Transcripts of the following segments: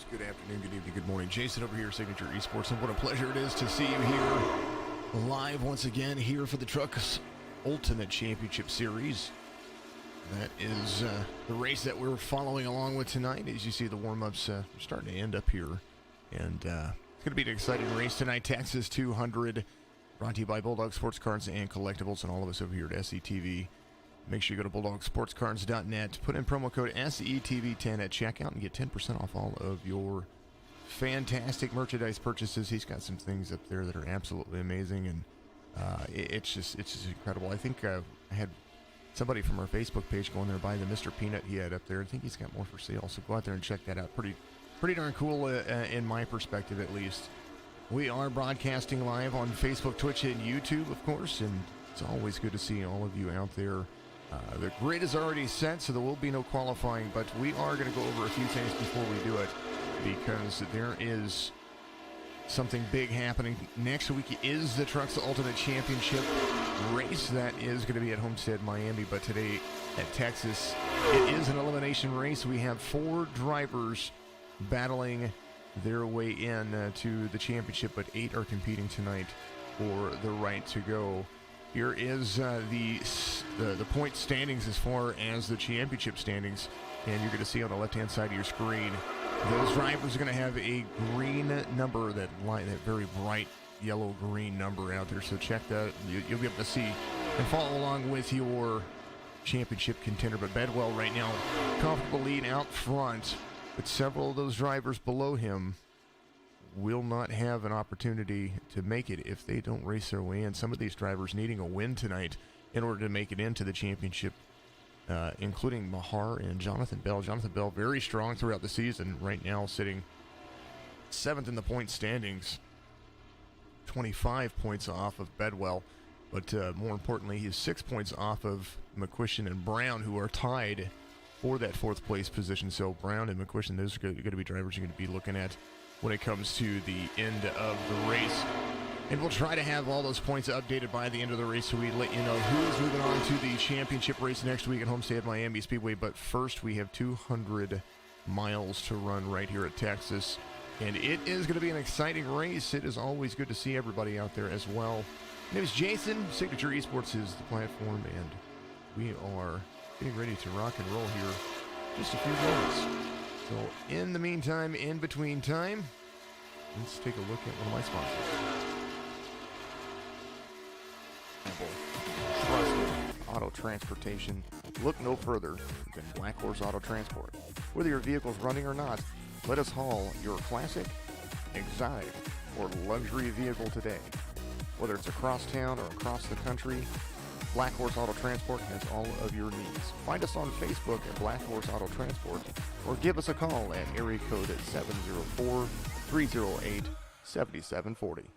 Good afternoon, good evening, good morning. Jason over here, Signature Esports, and what a pleasure it is to see you here live once again here for the TRUCS Ultimate Championship Series. That is the race that we're following along with tonight. As you see, the warm-ups are starting to end up here. And it's going to be an exciting race tonight. Texas 200, brought to you by Bulldog Sports Cards and Collectibles, and all of us over here at SETV. Make sure you go to BulldogSportsCards.net, put in promo code SETV10 at checkout, and get 10% off all of your fantastic merchandise purchases. He's got some things up there that are absolutely amazing, and it's just incredible. I think I had somebody from our Facebook page go in there buy the Mr. Peanut he had up there. I think he's got more for sale, so go out there and check that out. Pretty darn cool in my perspective, at least. We are broadcasting live on Facebook, Twitch, and YouTube, of course, and it's always good to see all of you out there. The grid is already set, so there will be no qualifying, but we are going to go over a few things before we do it, because there is something big happening. Next week is the TRUCS Ultimate Championship race. That is going to be at Homestead, Miami, but today at Texas, it is an elimination race. We have 4 drivers battling their way in to the championship, but 8 are competing tonight for the right to go. Here is the point standings as far as the championship standings, and you're going to see on the left-hand side of your screen, those drivers are going to have a green number, that very bright yellow-green number out there. So check that. You'll be able to see and follow along with your championship contender. But Bedwell right now, comfortable lead out front, but several of those drivers below him will not have an opportunity to make it if they don't race their way in. Some of these drivers needing a win tonight in order to make it into the championship, including Mahar and Jonathan Bell. Jonathan Bell very strong throughout the season, right now sitting 7th in the point standings, 25 points off of Bedwell, but more importantly, he's 6 points off of McQuistion and Brown, who are tied for that 4th place position. So Brown and McQuistion, those are going to be drivers you're going to be looking at when it comes to the end of the race. And we'll try to have all those points updated by the end of the race, so we let you know who is moving on to the championship race next week at Homestead Miami Speedway. But first, we have 200 miles to run right here at Texas, and it is going to be an exciting race. It is always good to see everybody out there as well. My name is Jason. Signature Esports is the platform, and we are getting ready to rock and roll here in just a few moments. So in the meantime, in between time, let's take a look at one of my sponsors. Trusted auto transportation. Look no further than Black Horse Auto Transport. Whether your vehicle's running or not, let us haul your classic, exotic, or luxury vehicle today. Whether it's across town or across the country, Black Horse Auto Transport has all of your needs. Find us on Facebook at Black Horse Auto Transport, or give us a call at area code 704-308-7740.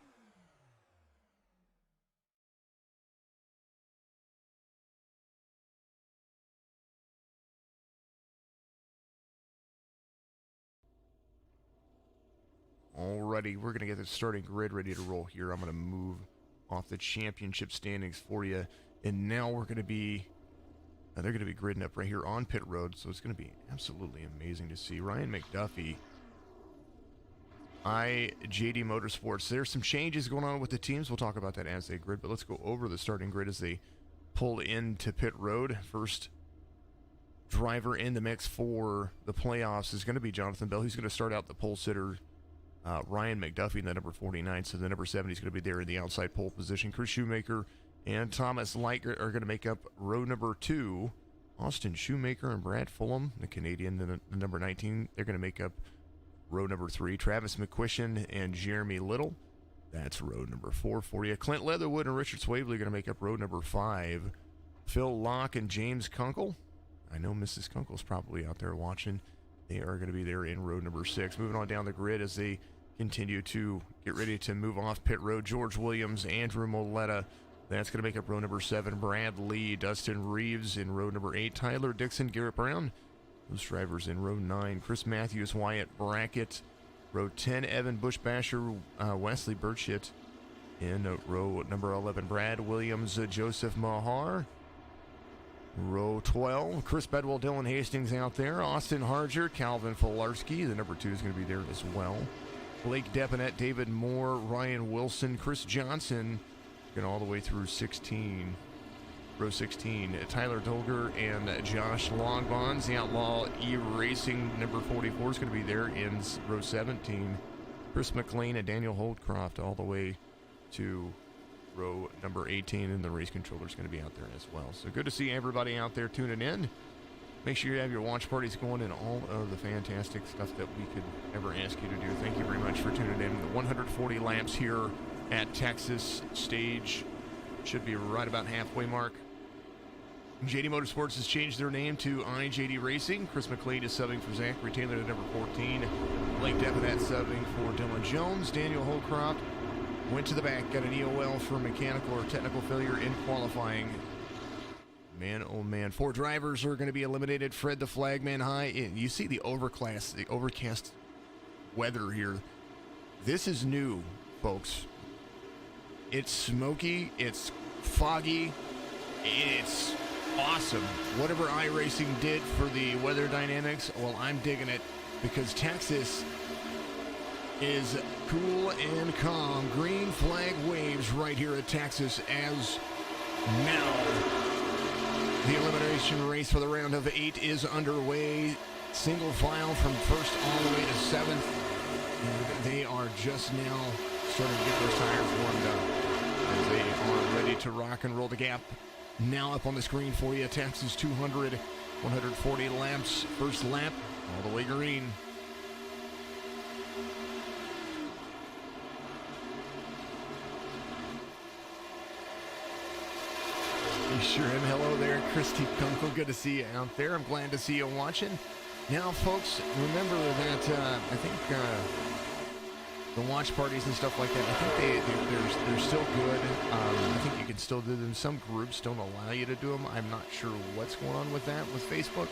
Alrighty, we're going to get the starting grid ready to roll here. I'm going to move off the championship standings for you. And now we're going to be, they're going to be gridding up right here on pit road, so it's going to be absolutely amazing to see. Ryan McDuffie, JD Motorsports. There's some changes going on with the teams. We'll talk about that as they grid, but let's go over the starting grid as they pull into pit road. First driver in the mix for the playoffs is going to be Jonathan Bell. He's going to start out the pole sitter. Ryan McDuffie in the number 49, so the number 70 is going to be there in the outside pole position. Chris Shoemaker and Thomas Liker are going to make up row number 2. Austin Shoemaker and Brad Fulham, the Canadian, the number 19, they're going to make up row number 3. Travis McQuistion and Jeremy Little, that's row number 4 for you. Clint Leatherwood and Richard Swavely are going to make up row number 5. Phil Locke and James Kunkel, I know Mrs. Kunkel's probably out there watching, they are going to be there in row number 6. Moving on down the grid as they continue to get ready to move off pit road, George Williams, Andrew Moletta, that's going to make up row number 7. Brad Lee, Dustin Reeves in row number 8. Tyler Dixon, Garrett Brown, those drivers in row 9. Chris Matthews, Wyatt Brackett, row 10. Evan Bushbasher, Wesley Burchett in row number 11. Brad Williams, Joseph Mahar, Row 12, Chris Bedwell, Dylan Hastings out there. Austin Harger, Calvin Filarski, the number 2 is going to be there as well. Blake Deponette, David Moore, Ryan Wilson, Chris Johnson, going all the way through 16. Row 16, Tyler Dolger and Josh Longbonds. The Outlaw E-Racing, number 44 is going to be there in row 17. Chris McLean and Daniel Holdcroft all the way to row number 18, and the race controller is going to be out there as well. So good to see everybody out there tuning in. Make sure you have your watch parties going and all of the fantastic stuff that we could ever ask you to do. Thank you very much for tuning in. The 140 laps here at Texas stage should be right about halfway mark. JD Motorsports has changed their name to IJD Racing. Chris McLean is subbing for Zachary Taylor at number 14. Blake Deponette subbing for Dylan Jones. Daniel Holcroft went to the back, got an EOL for mechanical or technical failure in qualifying. Man, oh man. 4 drivers are going to be eliminated. Fred the Flagman High. You see the overcast weather here. This is new, folks. It's smoky. It's foggy. It's awesome. Whatever iRacing did for the weather dynamics, well, I'm digging it because Texas is cool and calm. Green flag waves right here at Texas as now the elimination race for the round of 8 is underway. Single file from first all the way to 7th. And they are just now starting to get those tires warmed up as they are ready to rock and roll. The gap now up on the screen for you. Texas 200, 140 laps. First lap, all the way green. You sure am. Hello there, Christy Kunkel. Good to see you out there. I'm glad to see you watching. Now, folks, remember that I think the watch parties and stuff like that, I think they're still good. I think you can still do them. Some groups don't allow you to do them. I'm not sure what's going on with that with Facebook.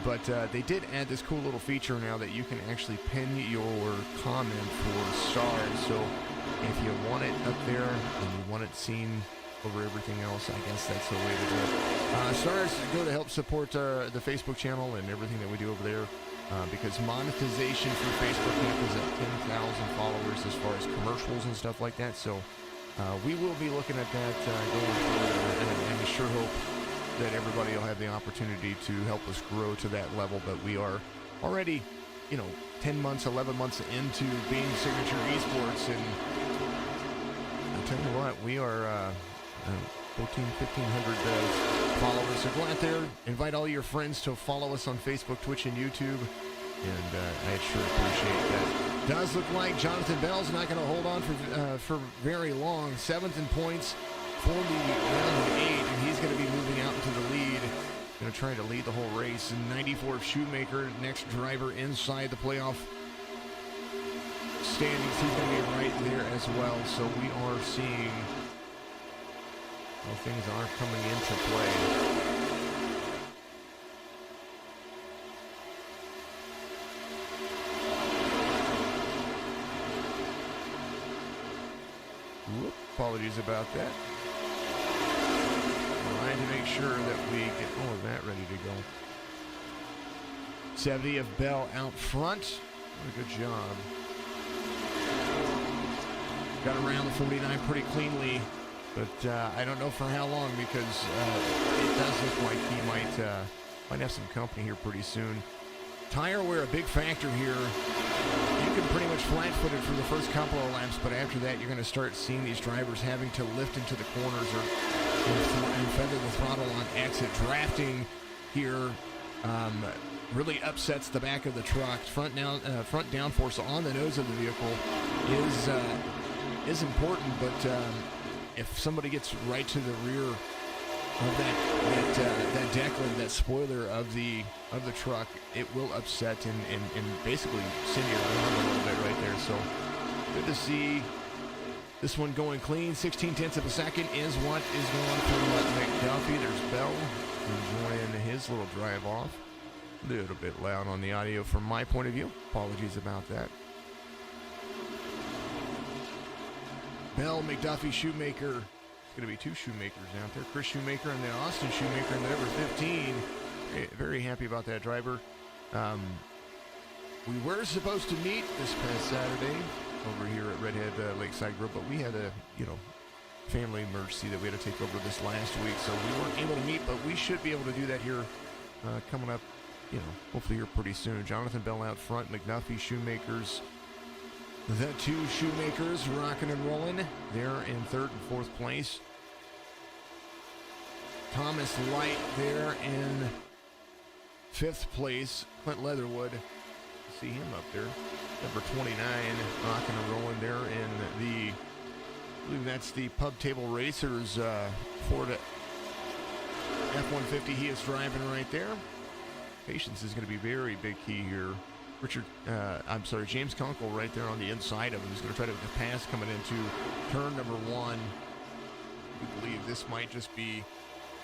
But they did add this cool little feature now that you can actually pin your comment for stars. So if you want it up there and you want it seen over everything else, I guess that's the way to do it. Stars go to help support the Facebook channel and everything that we do over there. Because monetization through Facebook Camp is at 10,000 followers as far as commercials and stuff like that. So we will be looking at that going forward, and I sure hope that everybody will have the opportunity to help us grow to that level. But we are already, 10 months, 11 months into being Signature Esports, and I tell you what, we are 1,500 followers. So go out there, invite all your friends to follow us on Facebook, Twitch, and YouTube, and I sure appreciate that. Does look like Jonathan Bell's not going to hold on for very long. 7th in points for the round of 8, and he's going to be moving out into the lead. Going to try to lead the whole race. And 94 Shoemaker, next driver inside the playoff standings. He's going to be right there as well. So we are seeing how things are coming into play. Whoop, apologies about that. Trying to make sure that we get all of that ready to go. 70 of Bell out front. What a good job. Got around the 49 pretty cleanly. But I don't know for how long, because it does look like he might have some company here pretty soon. Tire wear a big factor here. You can pretty much flat-foot it for the first couple of laps, but after that you're going to start seeing these drivers having to lift into the corners and feather the throttle on exit. Drafting here really upsets the back of the truck. Front downforce on the nose of the vehicle is important, but if somebody gets right to the rear of that deck lid, that spoiler of the truck, it will upset and basically send you around a little bit right there. So good to see this one going clean. 16/10 of a second is what is going from McDuffie. There's Bell enjoying his little drive off. A little bit loud on the audio from my point of view. Apologies about that. Bell, McDuffie, Shoemaker going to be 2 Shoemakers out there. Chris Shoemaker and then Austin Shoemaker in the number 15. Very happy about that driver. We were supposed to meet this past Saturday over here at Redhead Lakeside Grill, but we had a, family emergency that we had to take over this last week, so we weren't able to meet, but we should be able to do that here coming up, hopefully here pretty soon. Jonathan Bell out front, McNuffie, Shoemakers. The 2 Shoemakers rocking and rolling. They're in 3rd and 4th place. Thomas Light there in 5th place. Clint Leatherwood, see him up there. Number 29, rocking and rolling there in the, I believe that's the Pub Table Racers Ford F-150 he is driving right there. Patience is going to be very big key here. James Kunkel right there on the inside of him. He's going to try to pass coming into turn number 1. We believe this might just be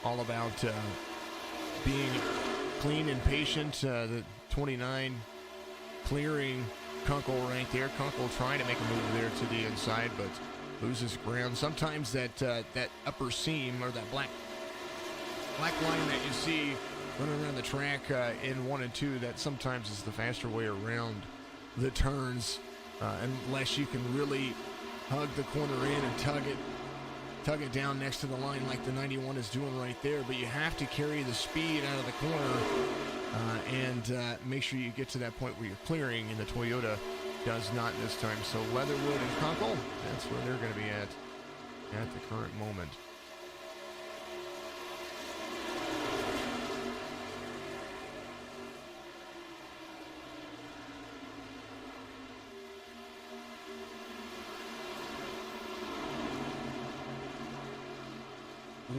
all about being clean and patient. The 29 clearing Kunkel right there. Kunkel trying to make a move there to the inside, but loses ground. Sometimes that upper seam, or that black line that you see running around the track in 1 and 2, that sometimes is the faster way around the turns, unless you can really hug the corner in and tug it down next to the line like the 91 is doing right there. But you have to carry the speed out of the corner and make sure you get to that point where you're clearing, and the Toyota does not this time. So Leatherwood and Kunkel, that's where they're going to be at the current moment.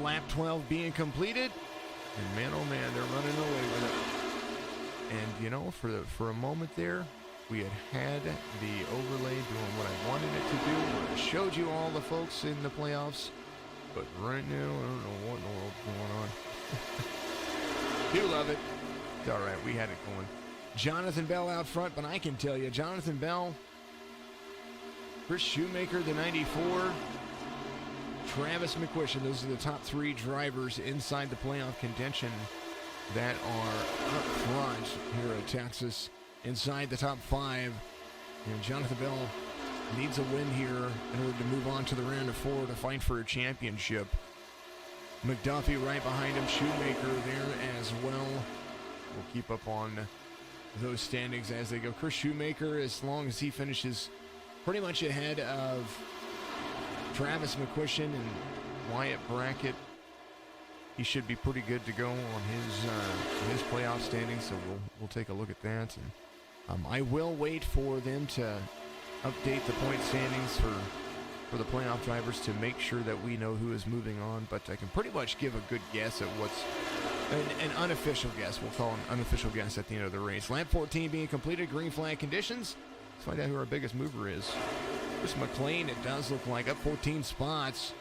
Lap 12 being completed, and man, oh man, they're running away with it. And for a moment there, we had the overlay doing what I wanted it to do. I showed you all the folks in the playoffs, but right now, I don't know what in the world's going on. Do love it. It's all right, we had it going. Jonathan Bell out front, but I can tell you, Jonathan Bell, Chris Shoemaker, the 94, Travis McQuistion, those are the top 3 drivers inside the playoff contention that are up front here at Texas. Inside the top 5, and Jonathan Bell needs a win here in order to move on to the round of 4 to fight for a championship. McDuffie right behind him, Shoemaker there as well. We'll keep up on those standings as they go. Chris Shoemaker, as long as he finishes pretty much ahead of Travis McQuistion and Wyatt Brackett, he should be pretty good to go on his playoff standings. So we'll take a look at that, and I will wait for them to update the point standings for the playoff drivers to make sure that we know who is moving on. But I can pretty much give a good guess at what's an unofficial guess. We'll call an unofficial guess at the end of the race. Lap 14 being completed, green flag conditions. Let's find out who our biggest mover is. Chris McLean, it does look like, up 14 spots.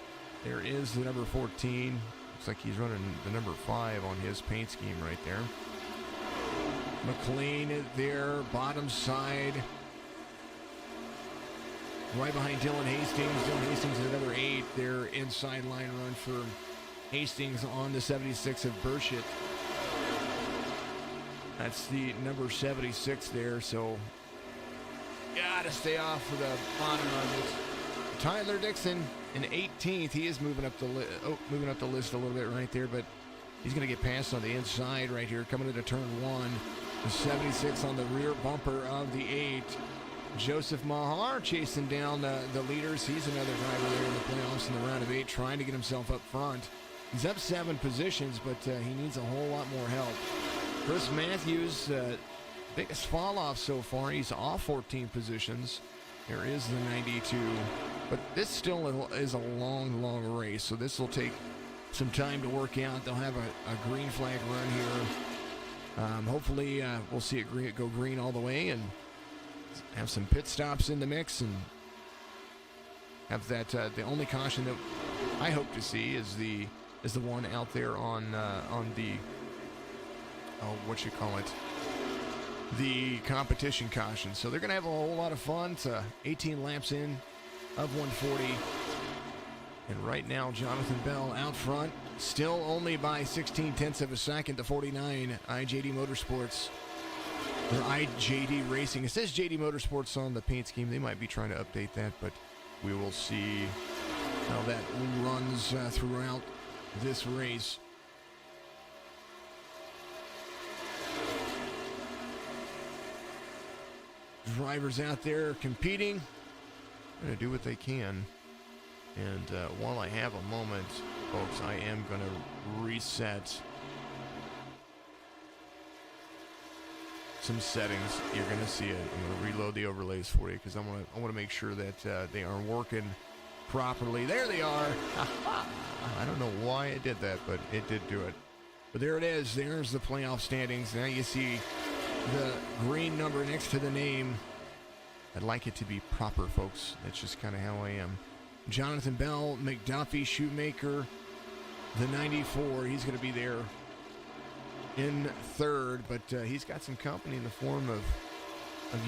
There is the number 14. Looks like he's running the number 5 on his paint scheme right there. McLean there, bottom side. Right behind Dylan Hastings. Dylan Hastings at number 8. Their inside line run for Hastings on the 76 of Burchett. That's the number 76 there, so gotta stay off of the bottom of it. Tyler Dixon in 18th. He is moving up the list a little bit right there, but he's going to get passed on the inside right here, coming into turn 1. The 76 on the rear bumper of the 8. Joseph Mahar chasing down the leaders. He's another driver there in the playoffs in the round of 8, trying to get himself up front. He's up 7 positions, but he needs a whole lot more help. Chris Matthews, biggest fall off so far. He's off 14 positions. There is the 92, but this still is a long, long race, so this will take some time to work out. They'll have a green flag run here. Hopefully, we'll see it go green all the way and have some pit stops in the mix, and have that. The only caution that I hope to see is the one out there on the the competition caution. So they're going to have a whole lot of fun. It's 18 laps in of 140. And right now, Jonathan Bell out front, still only by 16/10 of a second to 49, IJD Motorsports, or IJD Racing. It says JD Motorsports on the paint scheme. They might be trying to update that, but we will see how that runs throughout this race. Drivers out there competing, going to do what they can. And while I have a moment, folks, I am going to reset some settings. You're going to see it. I'm going to reload the overlays for you because I want to make sure that they are working properly. There they are. I don't know why it did that, but it did do it. But there it is. There's the playoff standings. Now you see the green number next to the name. I'd like it to be proper, folks. That's just kind of how I am. Jonathan Bell, McDuffie, Shoemaker, the 94. He's going to be there in third, but he's got some company in the form of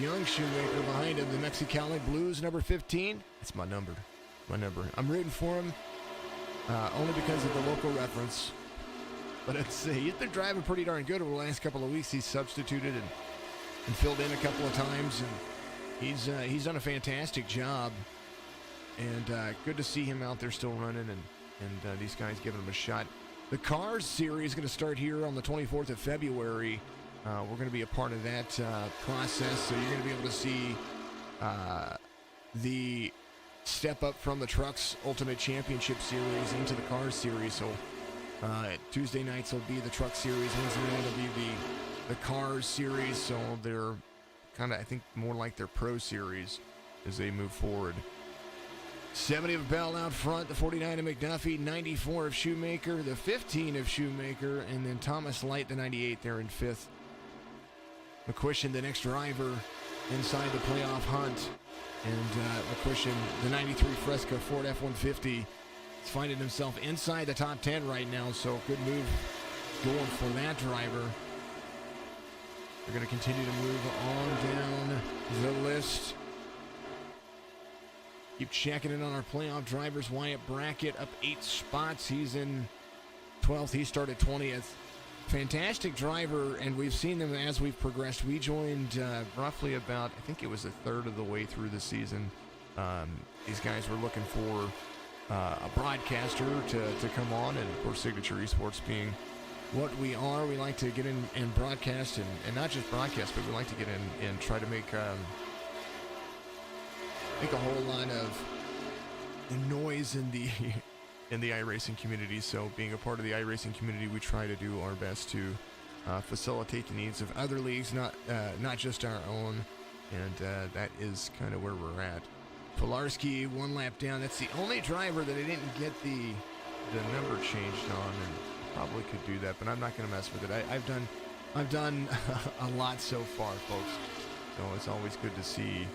young Shoemaker behind him. The Mexicali Blues, number 15. That's my number. I'm rooting for him only because of the local reference. But he's been driving pretty darn good over the last couple of weeks. He's substituted and filled in a couple of times, and he's done a fantastic job. And good to see him out there still running, and these guys giving him a shot. The Cars Series is going to start here on the 24th of February. We're going to be a part of that process, so you're going to be able to see the step up from the TRUCS Ultimate Championship Series into the Cars Series. So Tuesday nights will be the TRUCS Series, Wednesday night will be the Cars Series. So they're kind of, I think, more like their Pro Series as they move forward. 70 of Bell out front, the 49 of McDuffie, 94 of Shoemaker, the 15 of Shoemaker, and then Thomas Light, the 98, there in fifth. McQuistion, the next driver, inside the playoff hunt. And McQuistion, the 93 Fresca Ford F-150, is finding himself inside the top 10 right now, so good move going for that driver. They're going to continue to move on down the list. Keep checking in on our playoff drivers. Wyatt Brackett up 8 spots. He's in 12th. He started 20th. Fantastic driver, and we've seen them as we've progressed. We joined roughly about, I think it was a third of the way through the season. These guys were looking for a broadcaster to come on, and of course Signature Esports being what we are, we like to get in and broadcast, and not just broadcast, but we like to get in and try to make a whole lot of noise in the iRacing community. So being a part of the iRacing community, we try to do our best to facilitate the needs of other leagues, not just our own, and that is kind of where we're at. Pilarski 1 lap down. That's the only driver that I didn't get the number changed on, and probably could do that, but I'm not going to mess with it. I've done a lot so far, folks. So it's always good to see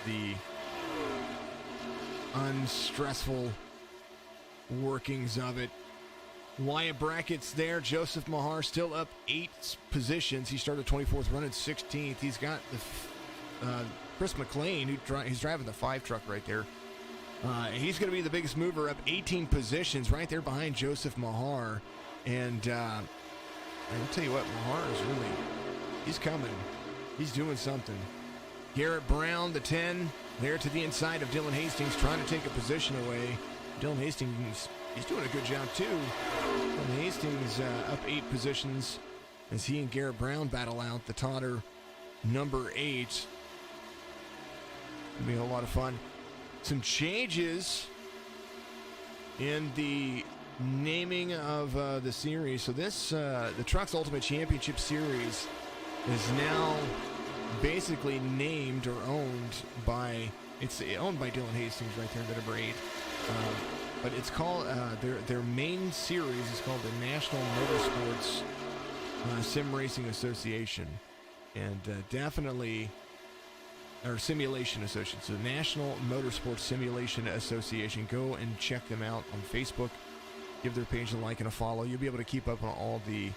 the unstressful workings of it. Wyatt Brackett's there. Joseph Mahar still up 8 positions. He started 24th, running 16th. He's got the Chris McLean, he's driving the 5 truck right there. He's going to be the biggest mover, up 18 positions, right there behind Joseph Mahar. And I'll tell you what, Mahar is he's coming. He's doing something. Garrett Brown, the 10, there to the inside of Dylan Hastings, trying to take a position away. Dylan Hastings, he's doing a good job too. Dylan Hastings up 8 positions as he and Garrett Brown battle out the Totter number 8. It'll be a lot of fun. Some changes in the naming of the series. So this, the TRUCS Ultimate Championship Series is now basically named or owned by, it's owned by Dylan Hastings right there, the number 8. But it's called, their main series is called the National Motorsports Sim Racing Association. And definitely, or Simulation Association. So the National Motorsports Simulation Association. Go and check them out on Facebook. Give their page a like and a follow. You'll be able to keep up on all the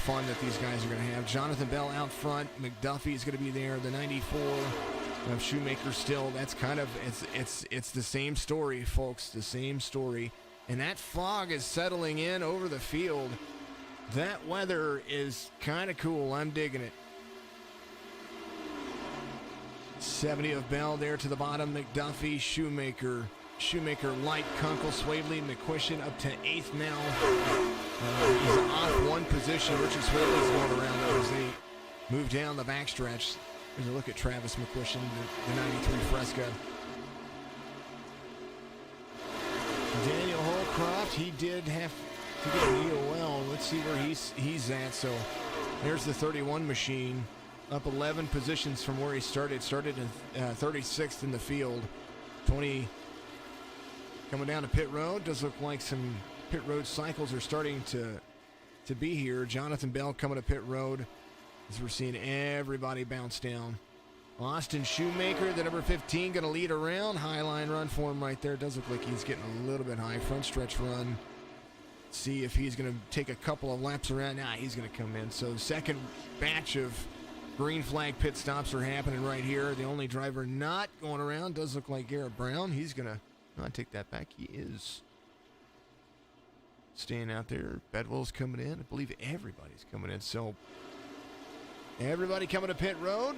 fun that these guys are going to have. Jonathan Bell out front. McDuffie is going to be there. The 94 of Shoemaker still. That's kind of, it's the same story, folks, the same story. And that fog is settling in over the field. That weather is kind of cool. I'm digging it. 70 of Bell there to the bottom. McDuffie, Shoemaker, Light, Kunkel, Swavely, McQuistion up to 8th now. He's off one position. Richard Swavely's going around as they move down the backstretch. There's a look at Travis McQuistion, the 93 Fresca. Daniel Holcroft, he did have to get an EOL. Let's see where he's at. So there's the 31 machine, up 11 positions from where he started. Started in 36th in the field. 20 coming down to pit road. Does look like some pit road cycles are starting to be here. Jonathan Bell coming to pit road as we're seeing everybody bounce down. Austin Shoemaker, the number 15, going to lead around. High line run for him right there. Does look like he's getting a little bit high. Front stretch run. See if he's going to take a couple of laps around. Nah, he's going to come in. So second batch of green flag pit stops are happening right here. The only driver not going around does look like Garrett Brown. He's going to not take that back. He is staying out there. Bedwell's coming in. I believe everybody's coming in. So everybody coming to pit road.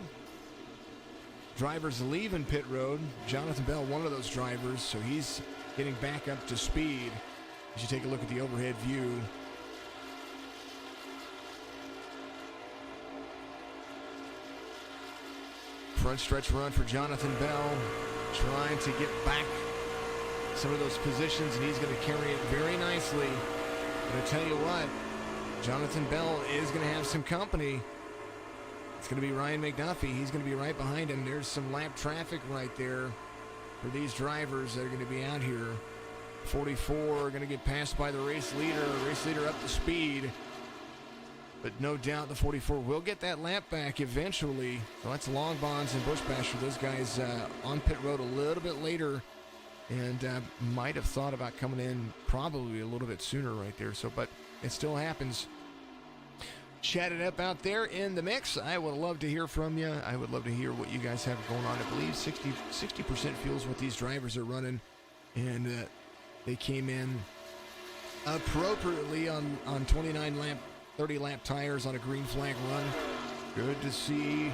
Drivers leaving pit road. Jonathan Bell, one of those drivers, so he's getting back up to speed. As you take a look at the overhead view. Front stretch run for Jonathan Bell, trying to get back some of those positions, and he's going to carry it very nicely. But I tell you what, Jonathan Bell is going to have some company. It's going to be Ryan McDuffie. He's going to be right behind him. There's some lap traffic right there for these drivers that are going to be out here. 44 are going to get passed by the race leader. Race leader up to speed. But no doubt the 44 will get that lap back eventually. So that's Long Bonds and Bush Basher. Those guys on pit road a little bit later and might have thought about coming in probably a little bit sooner right there. So, but it still happens. Chat it up out there in the mix. I would love to hear from you. I would love to hear what you guys have going on. I believe 60% fuels what these drivers are running, and they came in appropriately on 29 lap, 30 lap tires on a green flag run. Good to see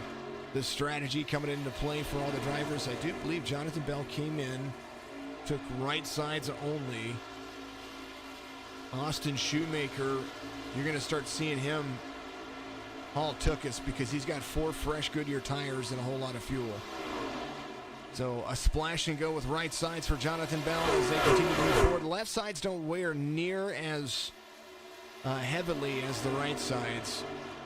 the strategy coming into play for all the drivers. I do believe Jonathan Bell came in, took right sides only. Austin Shoemaker, you're going to start seeing him haul Tuckus because he's got 4 fresh Goodyear tires and a whole lot of fuel. So a splash and go with right sides for Jonathan Bell as they continue to move forward. Left sides don't wear near as heavily as the right sides.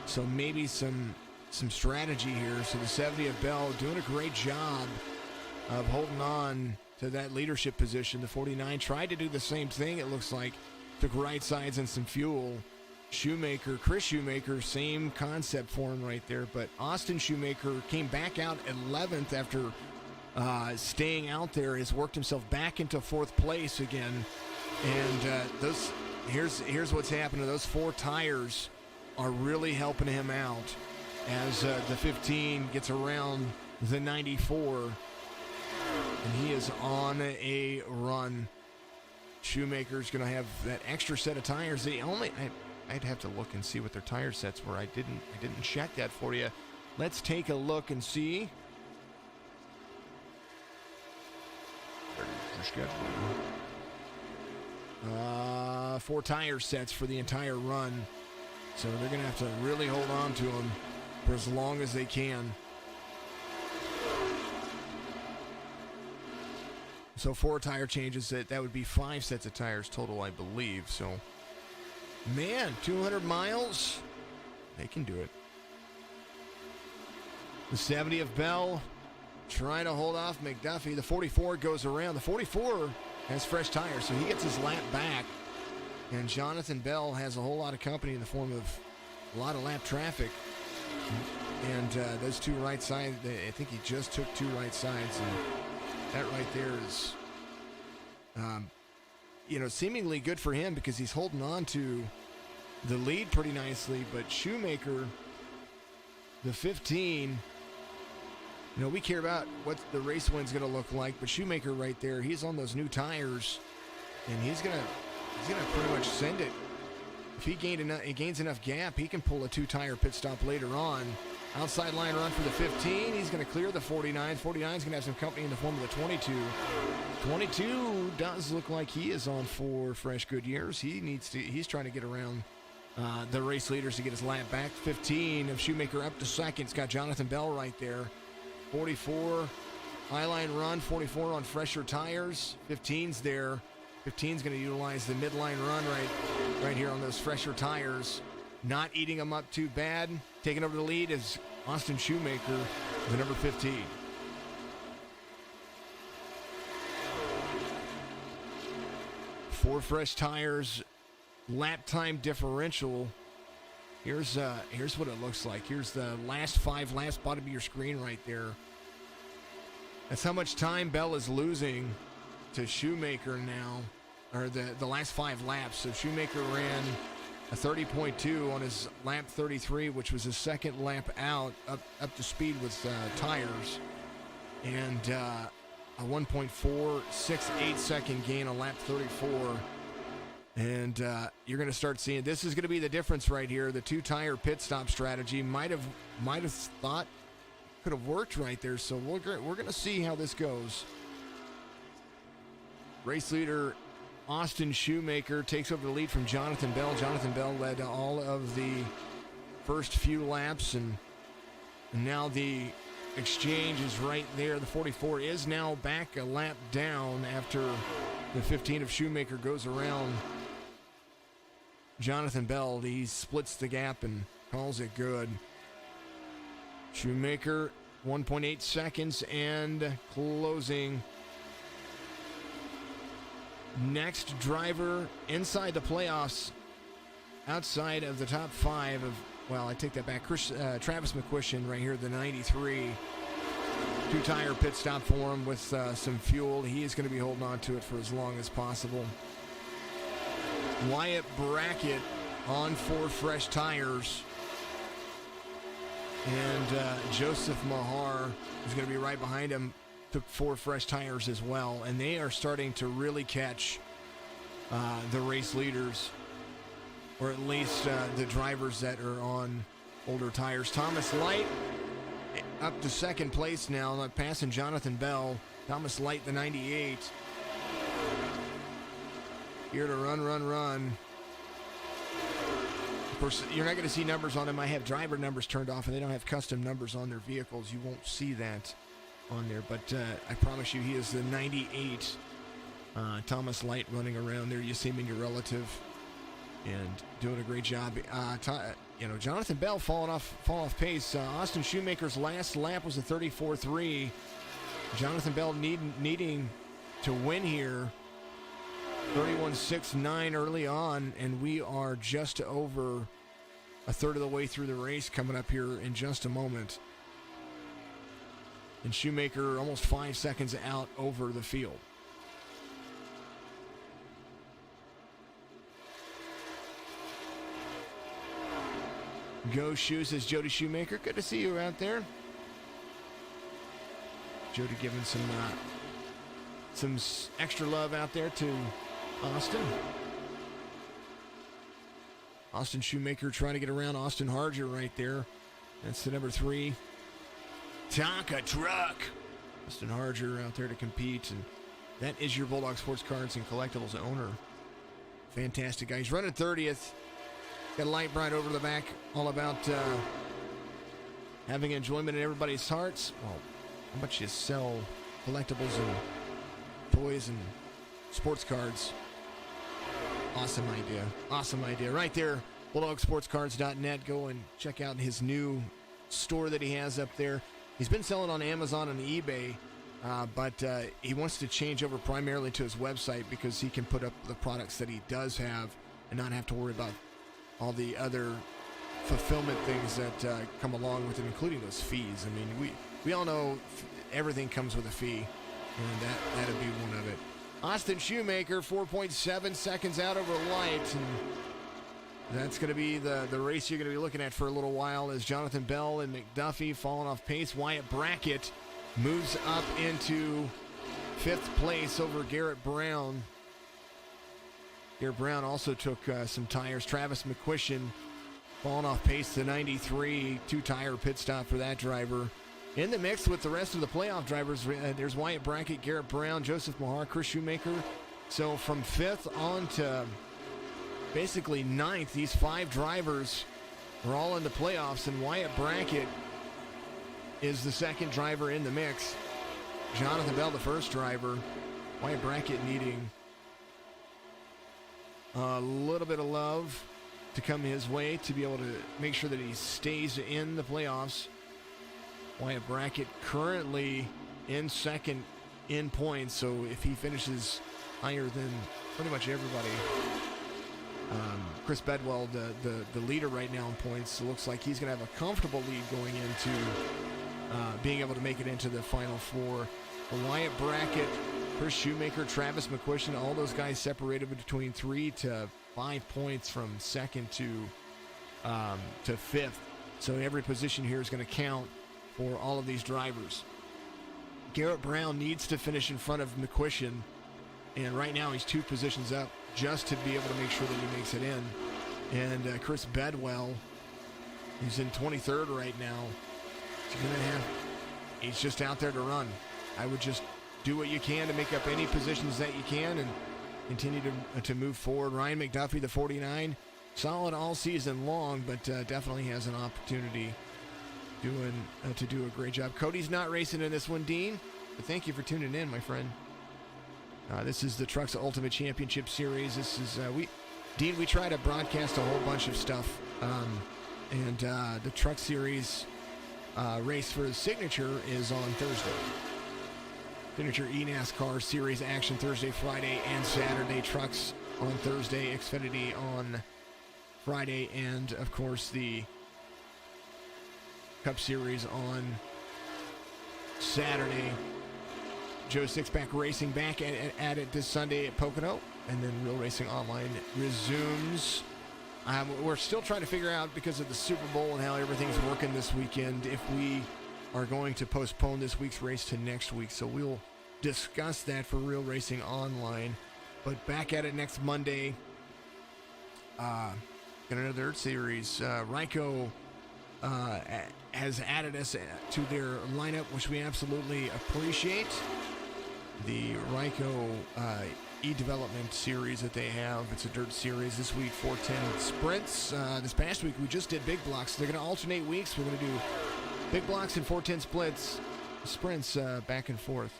So maybe some strategy here. So the 70 of Bell doing a great job of holding on to that leadership position. The 49 tried to do the same thing, it looks like. Took right sides and some fuel. Shoemaker, Chris Shoemaker, same concept for him right there. But Austin Shoemaker came back out 11th after staying out there. Has worked himself back into 4th place again. And here's what's happening. Those 4 tires are really helping him out as the 15 gets around the 94. And he is on a run. Shoemaker's going to have that extra set of tires. I'd have to look and see what their tire sets were. I didn't check that for you. Let's take a look and see. 4 tire sets for the entire run. So they're going to have to really hold on to them for as long as they can. So 4 tire changes, that would be 5 sets of tires total, I believe. So, man, 200 miles, they can do it. The 70 of Bell trying to hold off McDuffie. The 44 goes around. The 44 has fresh tires, so he gets his lap back. And Jonathan Bell has a whole lot of company in the form of a lot of lap traffic. And those 2 right sides, I think he just took 2 right sides. And that right there is, seemingly good for him because he's holding on to the lead pretty nicely. But Shoemaker, the 15, You know, we care about what the race win's going to look like, but Shoemaker right there, he's on those new tires, and he's gonna pretty much send it. If he gains enough gap, he can pull a 2-tire pit stop later on. Outside line run for the 15. He's going to clear the 49. 49 is going to have some company in the form of the 22. 22 does look like he is on for fresh good years. He's trying to get around the race leaders to get his lap back. 15 of Shoemaker up to second. It's got Jonathan Bell right there. 44, high-line run. 44 on fresher tires. 15's there. 15's going to utilize the midline run right here on those fresher tires. Not eating them up too bad. Taking over the lead is Austin Shoemaker, the number 15. Four fresh tires, lap time differential. Here's what it looks like. Here's the last 5 laps, bottom of your screen right there. That's how much time Bell is losing to Shoemaker now, or the last 5 laps. So Shoemaker ran a 30.2 on his lap 33, which was his second lap out, up to speed with tires, and a 1.468 second gain on lap 34. And you're going to start seeing, this is going to be the difference right here. The 2-tire pit stop strategy might have thought could have worked right there. So we're going to see how this goes. Race leader Austin Shoemaker takes over the lead from Jonathan Bell. Jonathan Bell led all of the first few laps, and now the exchange is right there. The 44 is now back a lap down after the 15 of Shoemaker goes around Jonathan Bell. He splits the gap and calls it good. Shoemaker 1.8 seconds and closing. Next driver inside the playoffs, outside of the top 5 of, well, I take that back. Travis McQuistion right here, the 93. 2-tire pit stop for him with some fuel. He is going to be holding on to it for as long as possible. Wyatt Brackett on 4 fresh tires. And Joseph Mahar is going to be right behind him. Took 4 fresh tires as well, and they are starting to really catch the race leaders, or at least the drivers that are on older tires. Thomas Light up to second place now, passing Jonathan Bell. Thomas Light, the 98. Here to run. Of course, you're not going to see numbers on them. I have driver numbers turned off, and they don't have custom numbers on their vehicles. You won't see that on there, but I promise you he is the 98. Thomas Light running around there. You see him in your relative and doing a great job. Jonathan Bell falling off pace. Austin Shoemaker's last lap was a 34.3. Jonathan Bell needing to win here. 31.69 early on, and we are just over a third of the way through the race coming up here in just a moment. And Shoemaker almost 5 seconds out over the field. Go Shoes says Jody Shoemaker. Good to see you out there. Jody giving some extra love out there to Austin. Austin Shoemaker trying to get around Austin Harger right there. That's the number 3. Tonka Truck. Austin Harger out there to compete, and that is your Bulldog Sports Cards and Collectibles owner. Fantastic guy. He's running 30th. Got a light bright over the back, all about having enjoyment in everybody's hearts. Well, how much you sell collectibles and toys and sports cards? Awesome idea. Awesome idea. Right there, BulldogSportsCards.net. Go and check out his new store that he has up there. He's been selling on Amazon and eBay, but he wants to change over primarily to his website because he can put up the products that he does have and not have to worry about all the other fulfillment things that come along with it, including those fees. I mean, we all know everything comes with a fee, and that'd be one of it. Austin Shoemaker, 4.7 seconds out over Light, and that's going to be the race you're going to be looking at for a little while, as Jonathan Bell and McDuffie falling off pace. Wyatt Brackett moves up into 5th place over Garrett Brown. Garrett Brown also took some tires. Travis McQuistion falling off pace to 93. 2-tire pit stop for that driver. In the mix with the rest of the playoff drivers, there's Wyatt Brackett, Garrett Brown, Joseph Mahar, Chris Shoemaker. So from 5th on to basically 9th, these 5 drivers are all in the playoffs, and Wyatt Brackett is the 2nd driver in the mix. Jonathan Bell, the 1st driver. Wyatt Brackett needing a little bit of love to come his way to be able to make sure that he stays in the playoffs. Wyatt Brackett currently in 2nd in points, so if he finishes higher than pretty much everybody, Chris Bedwell, the leader right now in points, looks like he's going to have a comfortable lead going into being able to make it into the Final Four. For Wyatt Brackett, Chris Shoemaker, Travis McQuistion, all those guys separated between 3 to 5 points from 2nd to 5th. So every position here is going to count for all of these drivers. Garrett Brown needs to finish in front of McQuistion, and right now he's 2 positions up just to be able to make sure that he makes it in. And Chris Bedwell, he's in 23rd right now. He's just out there to run. I would just do what you can to make up any positions that you can and continue to move forward. Ryan McDuffie, the 49, solid all season long, but definitely has an opportunity to do a great job. Cody's not racing in this one, Dean, but thank you for tuning in, my friend. This is the TRUCS Ultimate Championship Series. This is Dean, we try to broadcast a whole bunch of stuff, and the TRUCS Series race for the Signature is on Thursday. Signature eNASCAR Series action Thursday, Friday, and Saturday. TRUCS on Thursday, Xfinity on Friday, and of course the Cup Series on Saturday. Joe Sixpack Racing back at it this Sunday at Pocono, and then Real Racing Online resumes. We're still trying to figure out, because of the Super Bowl and how everything's working this weekend, if we are going to postpone this week's race to next week. So we'll discuss that for Real Racing Online. But back at it next Monday. Got another series. Ryko has added us to their lineup, which we absolutely appreciate. The Ryko e-development series that they have. It's a dirt series. This week, 410 sprints. This past week, we just did big blocks. They're going to alternate weeks. We're going to do big blocks and 410 sprints back and forth.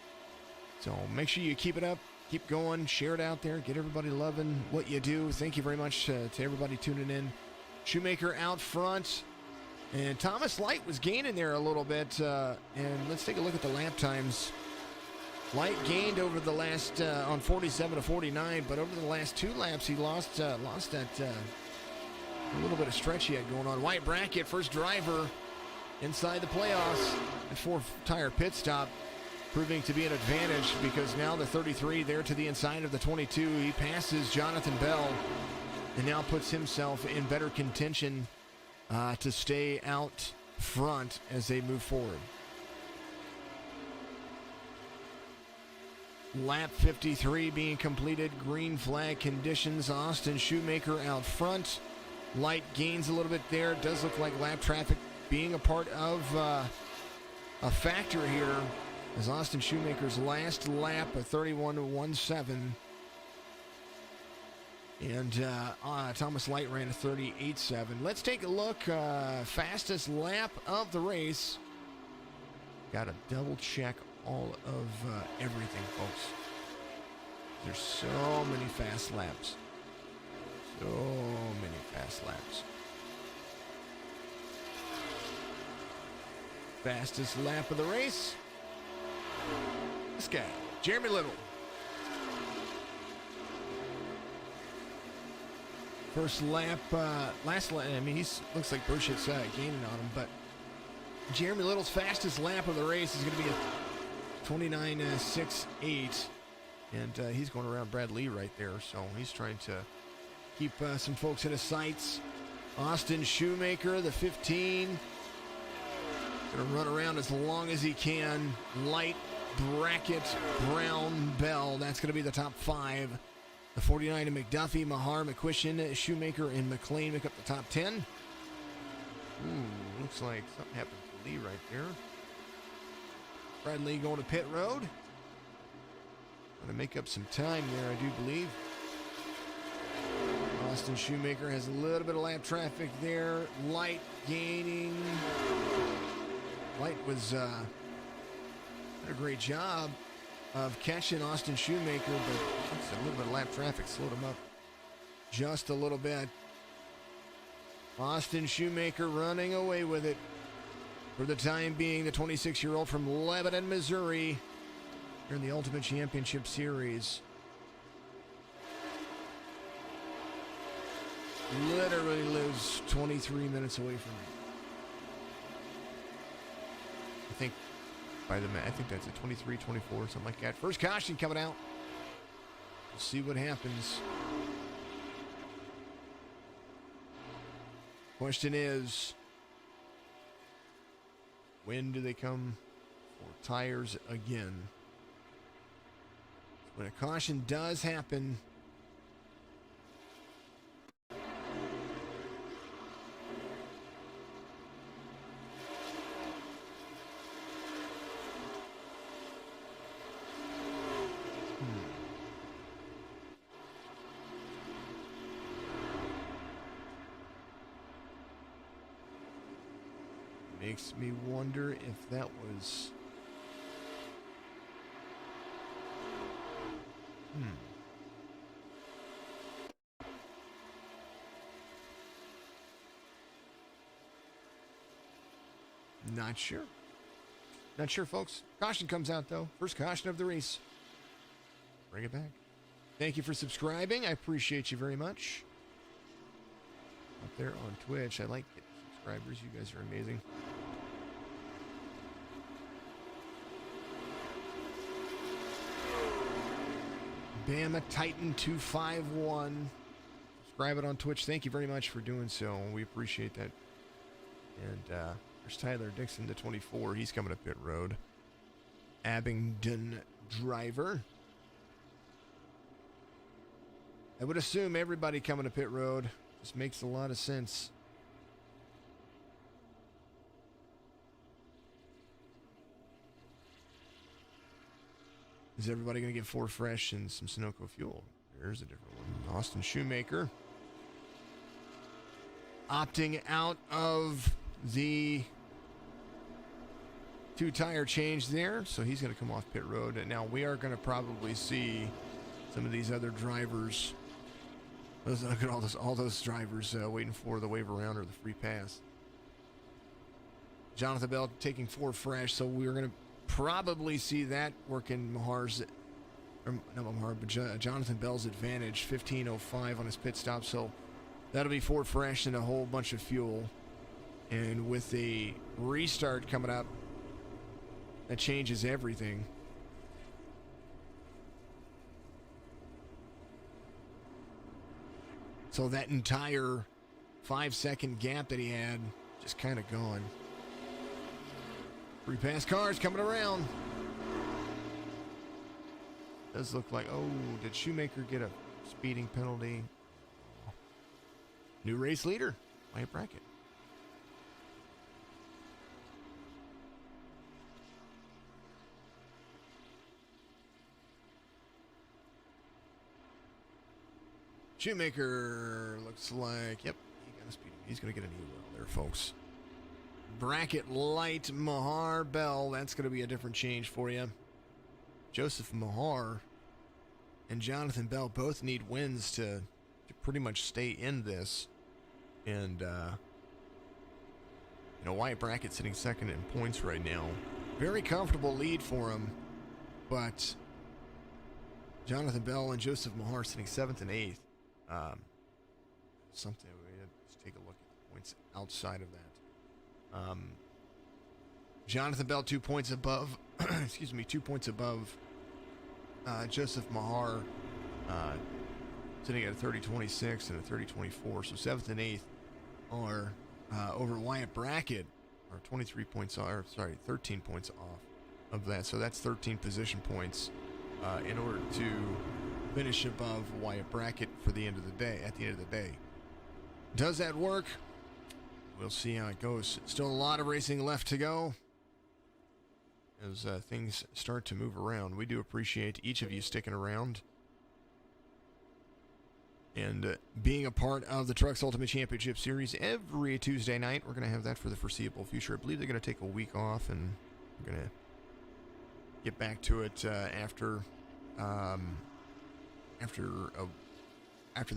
So make sure you keep it up, keep going, share it out there, get everybody loving what you do. Thank you very much to everybody tuning in. Shoemaker out front, and Thomas Light was gaining there a little bit. And let's take a look at the lap times. Light gained over the last on 47 to 49, but over the last 2 laps he lost that a little bit of stretch he had going on. Wyatt Brackett, first driver inside the playoffs, a 4-tire pit stop, proving to be an advantage, because now the 33 there to the inside of the 22. He passes Jonathan Bell and now puts himself in better contention to stay out front as they move forward. Lap 53 being completed. Green flag conditions. Austin Shoemaker out front. Light gains a little bit there. Does look like lap traffic being a part of a factor here, as Austin Shoemaker's last lap, a 31.17. And Thomas Light ran a 38.7. Let's take a look. Fastest lap of the race. Got to double check all of everything, folks. There's so many fast laps. So many fast laps. Fastest lap of the race. This guy, Jeremy Little. First lap, last lap, I mean, he looks like Burchett's gaining on him, but Jeremy Little's fastest lap of the race is going to be a 29.68, and he's going around Brad Lee right there, so he's trying to keep some folks in his sights. Austin Shoemaker, the 15, Gonna run around as long as he can. Light, Brackett, Brown, Bell. That's gonna be the top 5. The 49 of McDuffie, Mahar, McQuistion, Shoemaker, and McLean make up the top 10. Ooh, looks like something happened to Lee right there. Brad Lee going to pit road. Gonna make up some time there, I do believe. Austin Shoemaker has a little bit of lap traffic there. Light gaining. Light was did a great job of catching Austin Shoemaker, but a little bit of lap traffic slowed him up just a little bit. Austin Shoemaker running away with it for the time being. The 26-year-old from Lebanon, Missouri, here in the Ultimate Championship Series. Literally lives 23 minutes away from me. I think that's a 23, 24, something like that. First caution coming out. We'll see what happens. Question is, when do they come for tires again? When a caution does happen, makes me wonder if that was... Not sure. Not sure, folks. Caution comes out, though. First caution of the race. Bring it back. Thank you for subscribing. I appreciate you very much. Up there on Twitch, I like getting subscribers. You guys are amazing. Bama Titan 251. Subscribe it on Twitch. Thank you very much for doing so. We appreciate that. And there's Tyler Dixon, the 24. He's coming to pit road. Abingdon driver. I would assume everybody coming to pit road. This makes a lot of sense. Is everybody going to get 4 fresh and some Sunoco fuel? There's a different one. Austin Shoemaker opting out of the 2-tire change there, so he's going to come off pit road. And now we are going to probably see some of these other drivers. Look at all those drivers waiting for the wave around or the free pass. Jonathan Bell taking 4 fresh, so we're going to probably see that work in Mahar's, or not Mahar, but Jonathan Bell's advantage. 15:05 on his pit stop, so that'll be 4 fresh and a whole bunch of fuel. And with the restart coming up, that changes everything. So that entire 5-second gap that he had just kind of gone. Free pass cars coming around. Does look like, oh, did Shoemaker get a speeding penalty? New race leader, Wyatt Brackett. Shoemaker looks like, yep, he got a speeding. He's going to get an E-well there, folks. Brackett, Light, Mahar, Bell. That's going to be a different change for you. Joseph Mahar and Jonathan Bell both need wins to pretty much stay in this. And, Wyatt Brackett sitting second in points right now. Very comfortable lead for him. But Jonathan Bell and Joseph Mahar sitting 7th and 8th. Something we had to take a look at the points outside of that. Jonathan Bell 2 points above, 2 points above Joseph Mahar, sitting at a 30.26 and a 30.24. So 7th and 8th are over Wyatt Brackett or 23 points off, or sorry, 13 points off of that. So that's 13 position points in order to finish above Wyatt Brackett for the end of the day. At the end of the day, does that work? We'll see how it goes. Still a lot of racing left to go as things start to move around. We do appreciate each of you sticking around and being a part of the TRUCS Ultimate Championship Series every Tuesday night. We're going to have that for the foreseeable future. I believe they're going to take a week off, and we're going to get back to it after the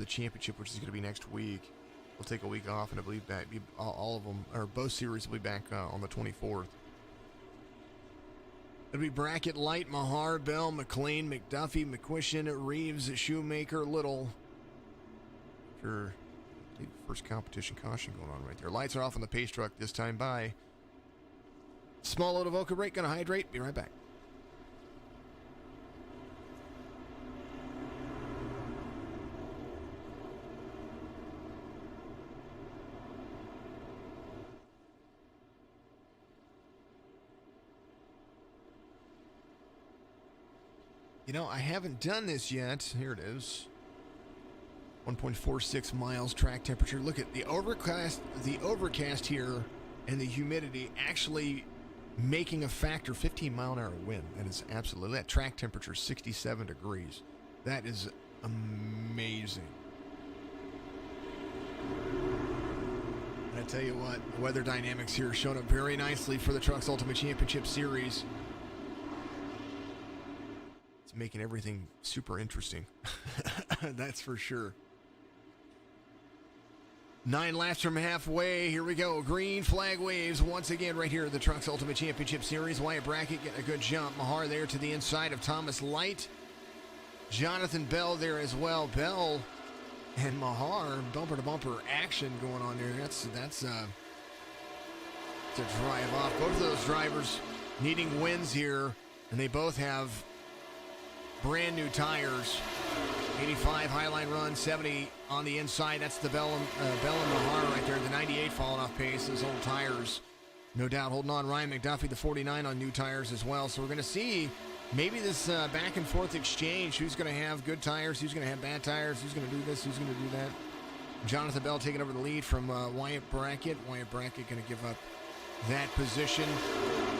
championship, which is going to be next week. We'll take a week off, and I believe that all of them, or both series, will be back on the 24th. It'll be Brackett, Light, Mahar, Bell, McLean, McDuffie, McQuistion, Reeves, Shoemaker, Little. For the first competition caution going on right there. Lights are off on the pace truck this time by small load of Oka break. Gonna hydrate. Be right back. You know, I haven't done this yet. Here it is. 1.46 miles track temperature. Look at the overcast here and the humidity actually making a factor. 15 mile an hour wind. That is absolutely, that track temperature is 67 degrees. That is amazing. And I tell you what, the weather dynamics here showing up very nicely for the TRUCS Ultimate Championship Series. It's making everything super interesting. That's for sure. 9 laps from halfway. Here we go. Green flag waves once again right here at the TRUCS Ultimate Championship Series. Wyatt Brackett getting a good jump. Mahar there to the inside of Thomas Light. Jonathan Bell there as well. Bell and Mahar, bumper to bumper action going on there. That's a drive off. Both of those drivers needing wins here, and they both have brand new tires. 85 Highline run, 70 on the inside. That's the Bell and Mahar right there. The 98 falling off pace. Those old tires, no doubt, holding on. Ryan McDuffie, the 49 on new tires as well. So we're going to see maybe this back and forth exchange. Who's going to have good tires? Who's going to have bad tires? Who's going to do this? Who's going to do that? Jonathan Bell taking over the lead from Wyatt Brackett. Wyatt Brackett going to give up that position.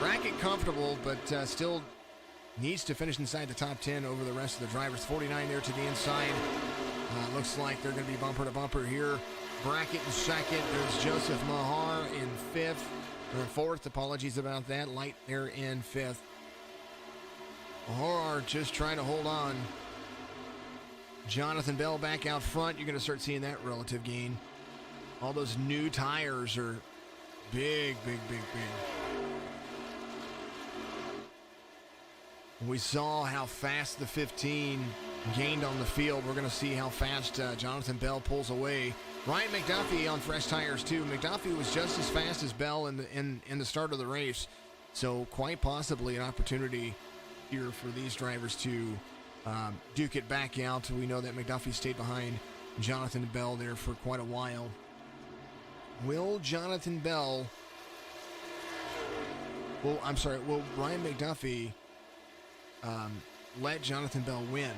Brackett comfortable, but still needs to finish inside the top 10 over the rest of the drivers. 49 there to the inside. Looks like they're going to be bumper to bumper here. Brackett in second. There's Joseph Mahar in fifth. Or fourth. Apologies about that. Light there in fifth. Mahar just trying to hold on. Jonathan Bell back out front. You're going to start seeing that relative gain. All those new tires are big. We saw how fast the 15 gained on the field. We're going to see how fast Jonathan Bell pulls away. Ryan McDuffie on fresh tires too. McDuffie was just as fast as Bell in the start of the race. So quite possibly an opportunity here for these drivers to duke it back out. We know that McDuffie stayed behind Jonathan Bell there for quite a while. Will Ryan McDuffie let Jonathan Bell win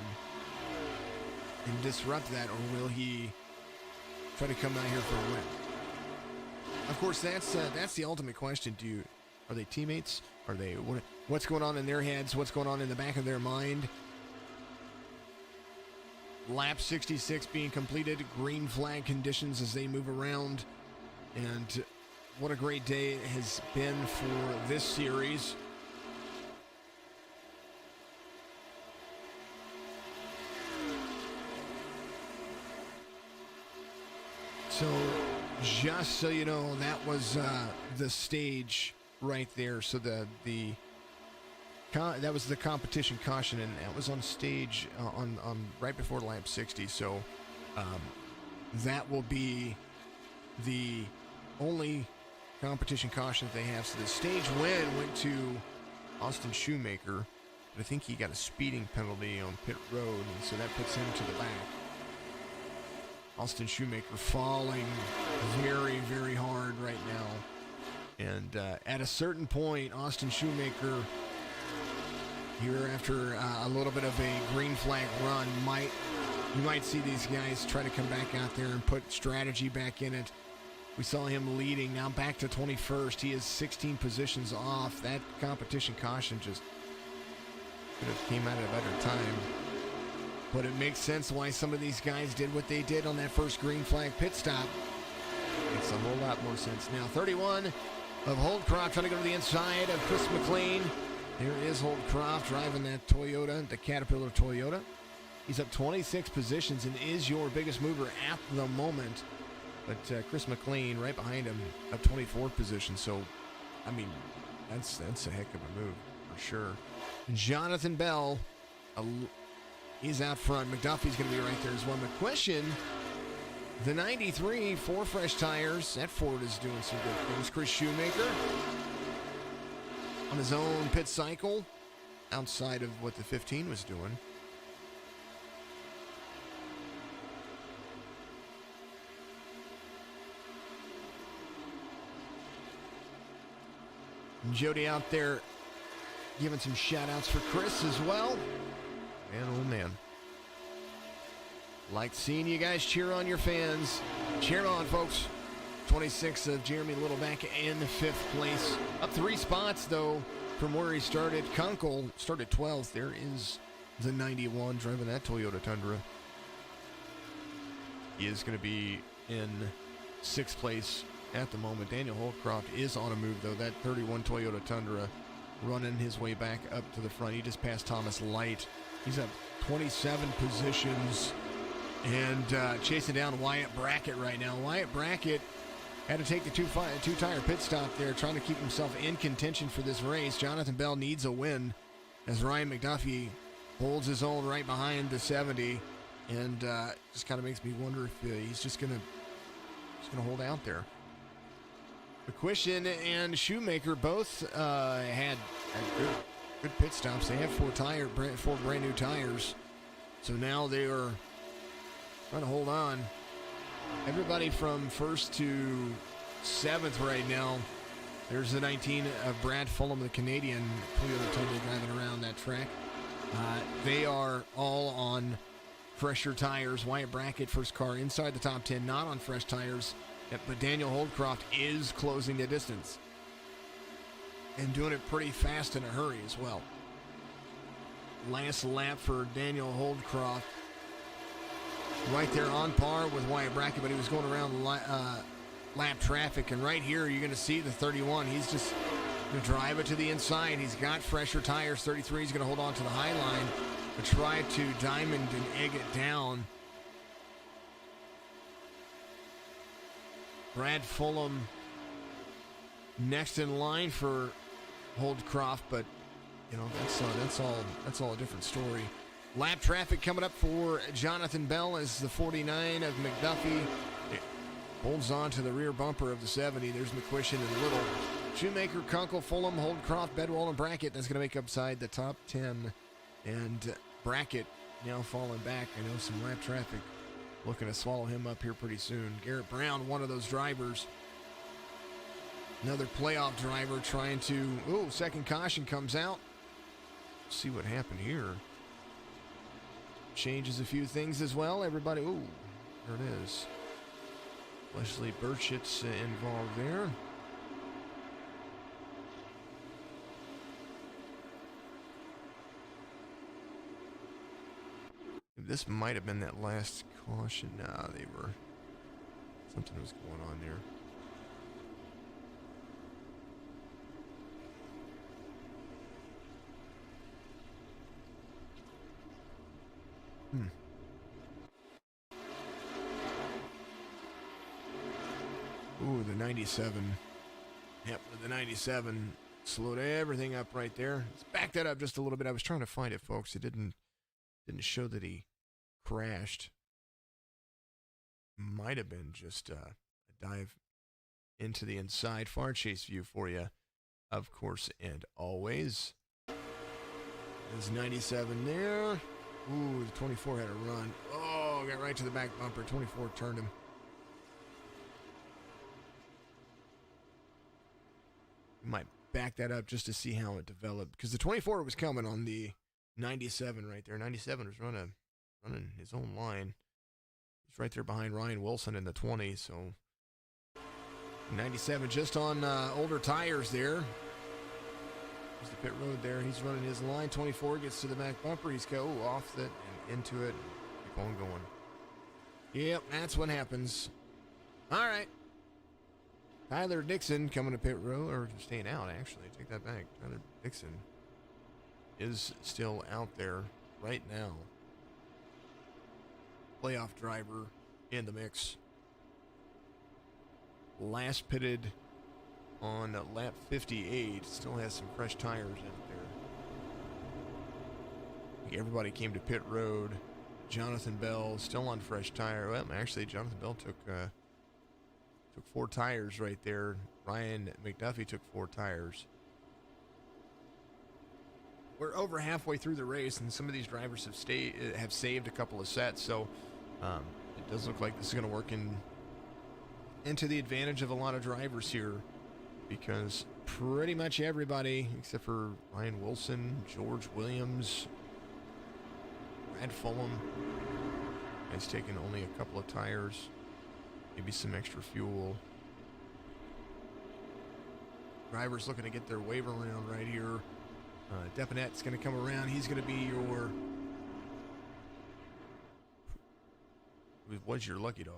and disrupt that, or will he try to come out here for a win? Of course, that's the ultimate question. Are they teammates? Are they what's going on in their heads? What's going on in the back of their mind? Lap 66 being completed. Green flag conditions as they move around, and what a great day it has been for this series. So, just so you know, that was the stage right there. So that was the competition caution, and that was on stage on right before lap 60. So, that will be the only competition caution that they have. So the stage win went to Austin Shoemaker, but I think he got a speeding penalty on pit road, and so that puts him to the back. Austin Shoemaker falling very, very hard right now. And at a certain point, Austin Shoemaker, here after a little bit of a green flag run, you might see these guys try to come back out there and put strategy back in it. We saw him leading, now back to 21st. He is 16 positions off. That competition caution just could have came out at a better time. But it makes sense why some of these guys did what they did on that first green flag pit stop. Makes a whole lot more sense. Now 31 of Holdcroft trying to go to the inside of Chris McLean. There is Holdcroft driving that Toyota, the Caterpillar Toyota. He's up 26 positions and is your biggest mover at the moment. But Chris McLean right behind him, up 24 positions. So, I mean, that's a heck of a move for sure. Jonathan Bell, he's out front. McDuffie's going to be right there as well. McQuistion, the 93, 4 fresh tires. That Ford is doing some good things. Chris Shoemaker on his own pit cycle outside of what the 15 was doing. And Jody out there giving some shout-outs for Chris as well. Man, oh man. Like seeing you guys cheer on your fans. Cheer on, folks. 26 of Jeremy Littleback in 5th place. Up 3 spots, though, from where he started. Kunkel started 12th. There is the 91 driving that Toyota Tundra. He is going to be in 6th place at the moment. Daniel Holdcroft is on a move, though. That 31 Toyota Tundra running his way back up to the front. He just passed Thomas Light. He's up 27 positions and chasing down Wyatt Brackett right now. Wyatt Brackett had to take the two-tire pit stop there, trying to keep himself in contention for this race. Jonathan Bell needs a win as Ryan McDuffie holds his own right behind the 70, and just kind of makes me wonder if he's just gonna hold out there. McQuistion and Shoemaker both had good pit stops. They have 4 brand new tires, so now they are trying to hold on. Everybody from 1st to 7th right now. There's the 19 of Brad Fulham, the Canadian Toyota Tundra driving around that track. They are all on fresher tires. Wyatt Brackett, first car inside the top 10, not on fresh tires. But Daniel Holdcroft is closing the distance and doing it pretty fast in a hurry as well. Last lap for Daniel Holdcroft. Right there on par with Wyatt Brackett, but he was going around lap traffic. And right here, you're going to see the 31. He's just going to drive it to the inside. He's got fresher tires. 33 is going to hold on to the high line, but try to diamond and egg it down. Brad Fulham next in line for Holdcroft, but you know that's all a different story. Lap traffic coming up for Jonathan Bell as the 49 of McDuffie holds on to the rear bumper of the 70. There's McQuistion and Little. Shoemaker, Kunkel, Fulham, Holdcroft, Bedwell, and Brackett. That's going to make upside the top 10. And Brackett now falling back. I know some lap traffic looking to swallow him up here pretty soon. Garrett Brown, one of those drivers. Another playoff driver trying to... Ooh, second caution comes out. See what happened here. Changes a few things as well. Everybody... Ooh, there it is. Leslie Burchett's involved there. This might have been that last caution. Nah, they were... Something was going on there. Ooh, the 97. Yep, the 97 slowed everything up right there. Let's back that up just a little bit. I was trying to find it, folks. It didn't show that he crashed. Might have been just a dive into the inside. Far chase view for you, of course, and always. There's 97 there. Ooh, the 24 had a run. Oh, got right to the back bumper. 24 turned him. We might back that up just to see how it developed, because the 24 was coming on the 97 right there. 97 was running his own line. He's right there behind Ryan Wilson in the 20, so 97 just on older tires there. There's the pit road there. He's running his line. 24 gets to the back bumper. He's off it and into it. Keep on going. Yep, that's what happens. All right. Tyler Dixon coming to pit road, or staying out, actually. Take that back. Tyler Dixon is still out there right now. Playoff driver in the mix. Last pitted on lap 58. Still has some fresh tires out there. Everybody came to pit road. Jonathan Bell still on fresh tire. Well, actually, Jonathan Bell took 4 tires right there. Ryan McDuffie took 4 tires. We're over halfway through the race, and some of these drivers have saved a couple of sets, so it does look like this is going to work into the advantage of a lot of drivers here, because pretty much everybody, except for Ryan Wilson, George Williams, Brad Fulham, has taken only a couple of tires, maybe some extra fuel. Drivers looking to get their wave around right here. Deponet's going to come around. He's going to be your... What's your lucky dog?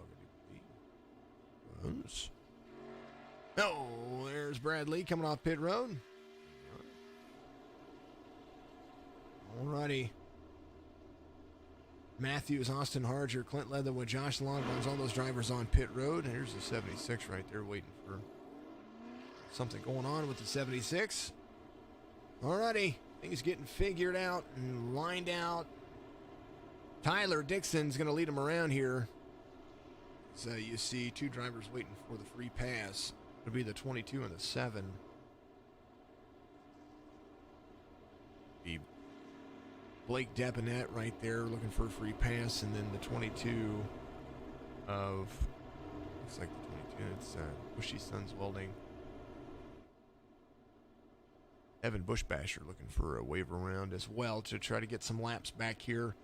Oh, there's Bradley coming off pit road. Alrighty. Matthews, Austin Harger, Clint Leatherwood, Josh Longbones, all those drivers on pit road. Here's the 76 right there waiting for something going on with the 76. Alrighty, things getting figured out and lined out. Tyler Dixon's going to lead them around here. So you see 2 drivers waiting for the free pass. It'll be the 22 and the 7. Be Blake Deponet right there looking for a free pass, and then the 22 of, looks like the 22, it's Bushy Sons Welding. Evan Bushbasher looking for a wave around as well to try to get some laps back here.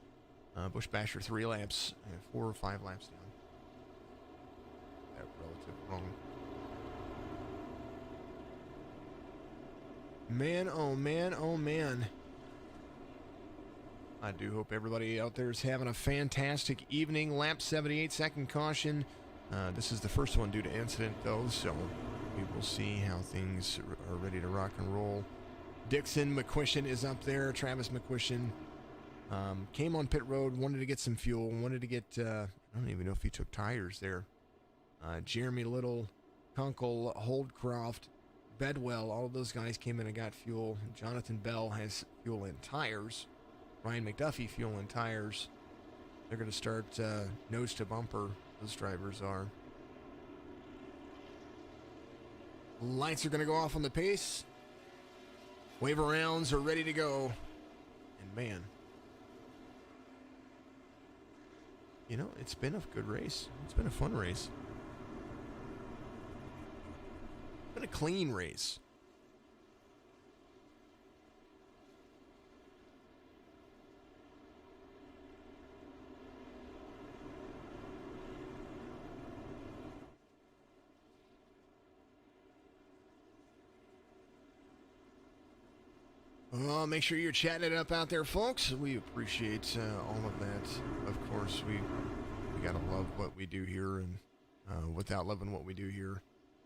Bushbasher 3 laps, 4 or 5 laps down. That relative wrong. Man, oh man, oh man. I do hope everybody out there is having a fantastic evening. Lap 78, second caution. This is the first one due to incident, though, so we will see how things are ready to rock and roll. Dixon, McQuistion is up there. Travis McQuistion came on pit road, wanted to get some fuel, wanted to get, I don't even know if he took tires there. Jeremy Little, Kunkel, Holdcroft, Bedwell, all of those guys came in and got fuel. Jonathan Bell has fuel and tires. Ryan McDuffie, fuel and tires. They're going to start nose to bumper, those drivers are. Lights are going to go off on the pace. Wave arounds are ready to go. And man, you know, it's been a good race. It's been a fun race. It's been a clean race. Make sure you're chatting it up out there, folks. We appreciate all of that. Of course, we gotta love what we do here, and without loving what we do here,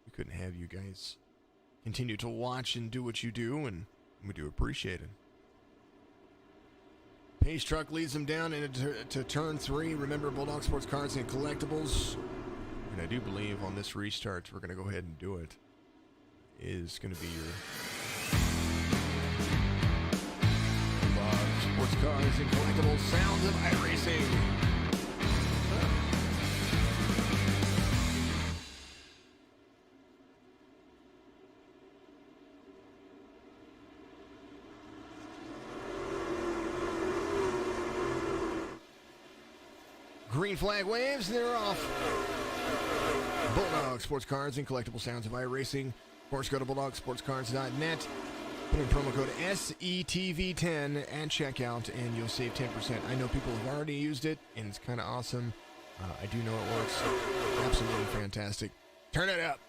we couldn't have you guys continue to watch and do what you do, and we do appreciate it. Pace truck leads them down into turn 3. Remember, Bulldog Sports Cards and Collectibles. And I do believe on this restart, we're going to go ahead and do it. Is going to be your Sports Cars and Collectibles sounds of iRacing. Green flag waves, they're off. Bulldog Sports Cars and Collectible sounds of iRacing. Of course, go to BulldogSportsCards.net. Put in promo code SETV10 at checkout, and you'll save 10%. I know people have already used it, and it's kind of awesome. I do know it works. Absolutely fantastic. Turn it up.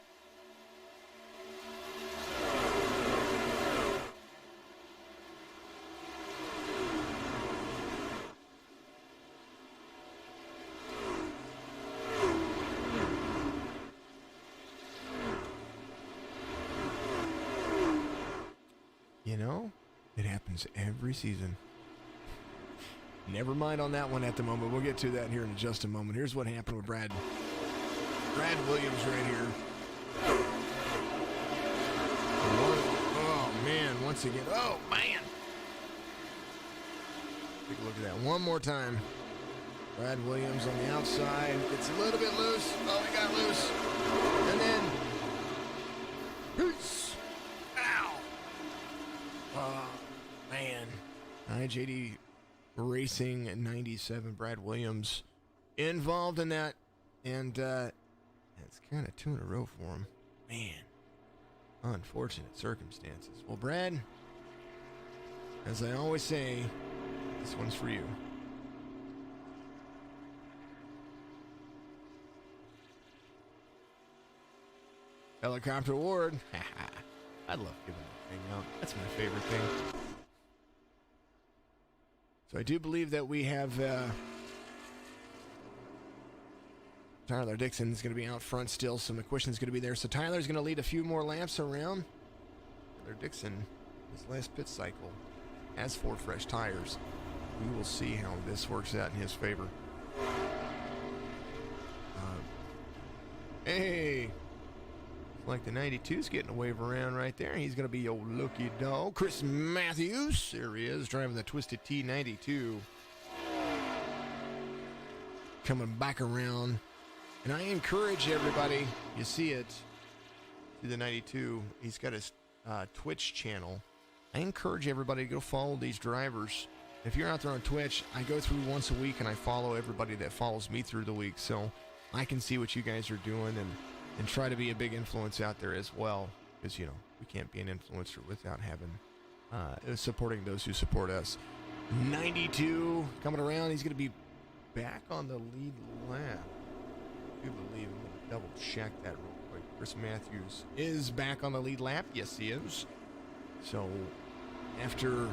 You know, it happens every season. Never mind on that one at the moment. We'll get to that here in just a moment. Here's what happened with Brad Williams right here. Oh, man, once again. Oh, man. Take a look at that one more time. Brad Williams on the outside. Gets a little bit loose. Oh, he got loose. And then... Peace. Ow. Oh, man. IJD Racing 97, Brad Williams involved in that. And it's kind of 2 in a row for him. Man. Unfortunate circumstances. Well, Brad, as I always say, this one's for you. Helicopter award. I love giving that thing out. That's my favorite thing. So I do believe that we have Tyler Dixon is going to be out front still, so McQuistion's going to be there. So Tyler's going to lead a few more laps around. Tyler Dixon, his last pit cycle, has 4 fresh tires. We will see how this works out in his favor. Hey! Like the 92's getting a wave around right there. He's going to be your lucky dog. Chris Matthews. There he is, driving the Twisted T92. Coming back around. And I encourage everybody, you see it, to the 92. He's got his Twitch channel. I encourage everybody to go follow these drivers. If you're out there on Twitch, I go through once a week and I follow everybody that follows me through the week. So I can see what you guys are doing and try to be a big influence out there as well, because, you know, we can't be an influencer without having supporting those who support us. 92 coming around. He's going to be back on the lead lap. I do believe. I'm going to double check that real quick. Chris Matthews is back on the lead lap. Yes, he is. So after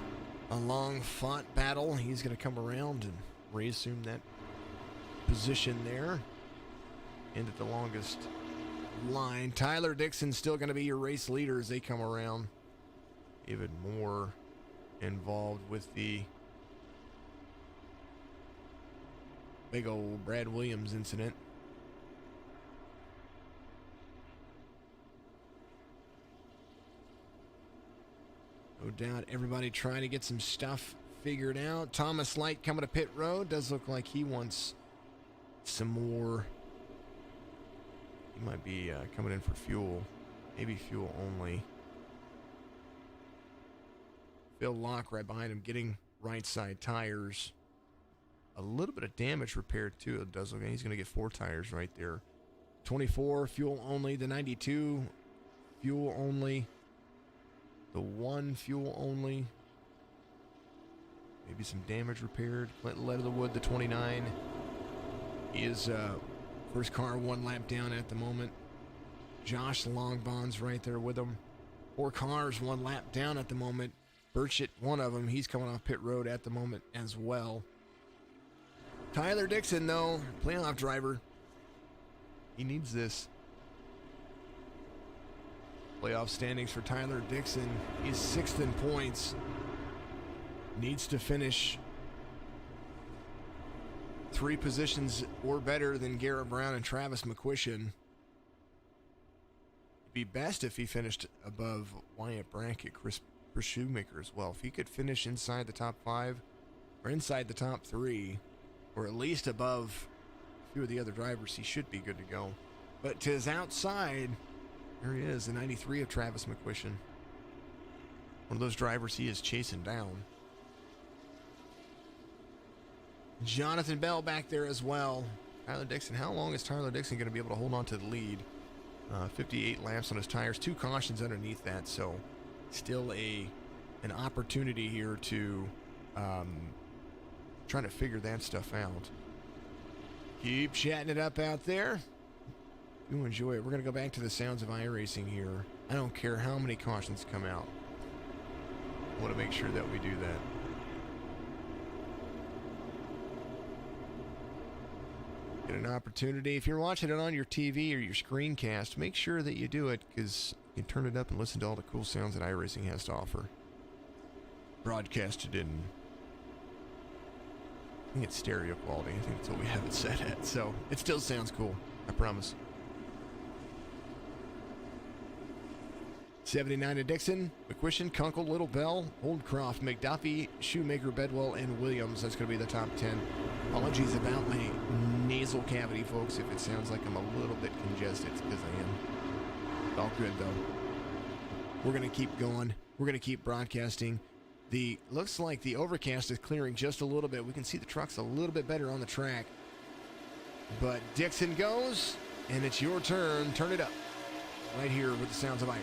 a long fought battle, he's going to come around and reassume that position there. Into the longest line. Tyler Dixon still going to be your race leader as they come around. Even more involved with the big old Brad Williams incident. No doubt everybody trying to get some stuff figured out. Thomas Light coming to pit road. Does look like he wants some more. He might be coming in for fuel. Maybe fuel only. Phil Locke right behind him getting right side tires. A little bit of damage repaired too. It does look like he's going to get 4 tires right there. 24 fuel only. The 92 fuel only. The 1 fuel only. Maybe some damage repaired. Clinton Leatherwood, the 29, is first car 1 lap down at the moment. Josh Longbond's right there with him. 4 cars 1 lap down at the moment. Burchett, one of them, he's coming off pit road at the moment as well. Tyler Dixon, though, playoff driver. He needs this. Playoff standings for Tyler Dixon. He's 6th in points. Needs to finish 3 positions or better than Garrett Brown and Travis McQuistion. It'd be best if he finished above Wyatt Brackett, Chris Shoemaker as well. If he could finish inside the top 5 or inside the top 3 or at least above a few of the other drivers, he should be good to go. But to his outside, there he is, the 93 of Travis McQuistion. One of those drivers he is chasing down. Jonathan Bell back there as well. Tyler Dixon. How long is Tyler Dixon going to be able to hold on to the lead? 58 laps on his tires, 2 cautions underneath that, so still an opportunity here to try to figure that stuff out. Keep chatting it up out there. Do enjoy it. We're going to go back to the sounds of iRacing here. I don't care how many cautions come out. I want to make sure that we do that. Get an opportunity. If you're watching it on your TV or your screencast, make sure that you do it, because you can turn it up and listen to all the cool sounds that iRacing has to offer. Broadcasted in, I think it's stereo quality. I think that's what we have it set at. So it still sounds cool. I promise. 79 to Dixon, McQuistion, Kunkel, Little Bell, Oldcroft, McDuffie, Shoemaker, Bedwell, and Williams. That's going to be the top 10. Apologies about my nasal cavity, folks. If it sounds like I'm a little bit congested, it's because I am. All good, though. We're going to keep going. We're going to keep broadcasting. Looks like the overcast is clearing just a little bit. We can see the trucks a little bit better on the track. But Dixon goes, and it's your turn. Turn it up. Right here with the sounds of iRacing.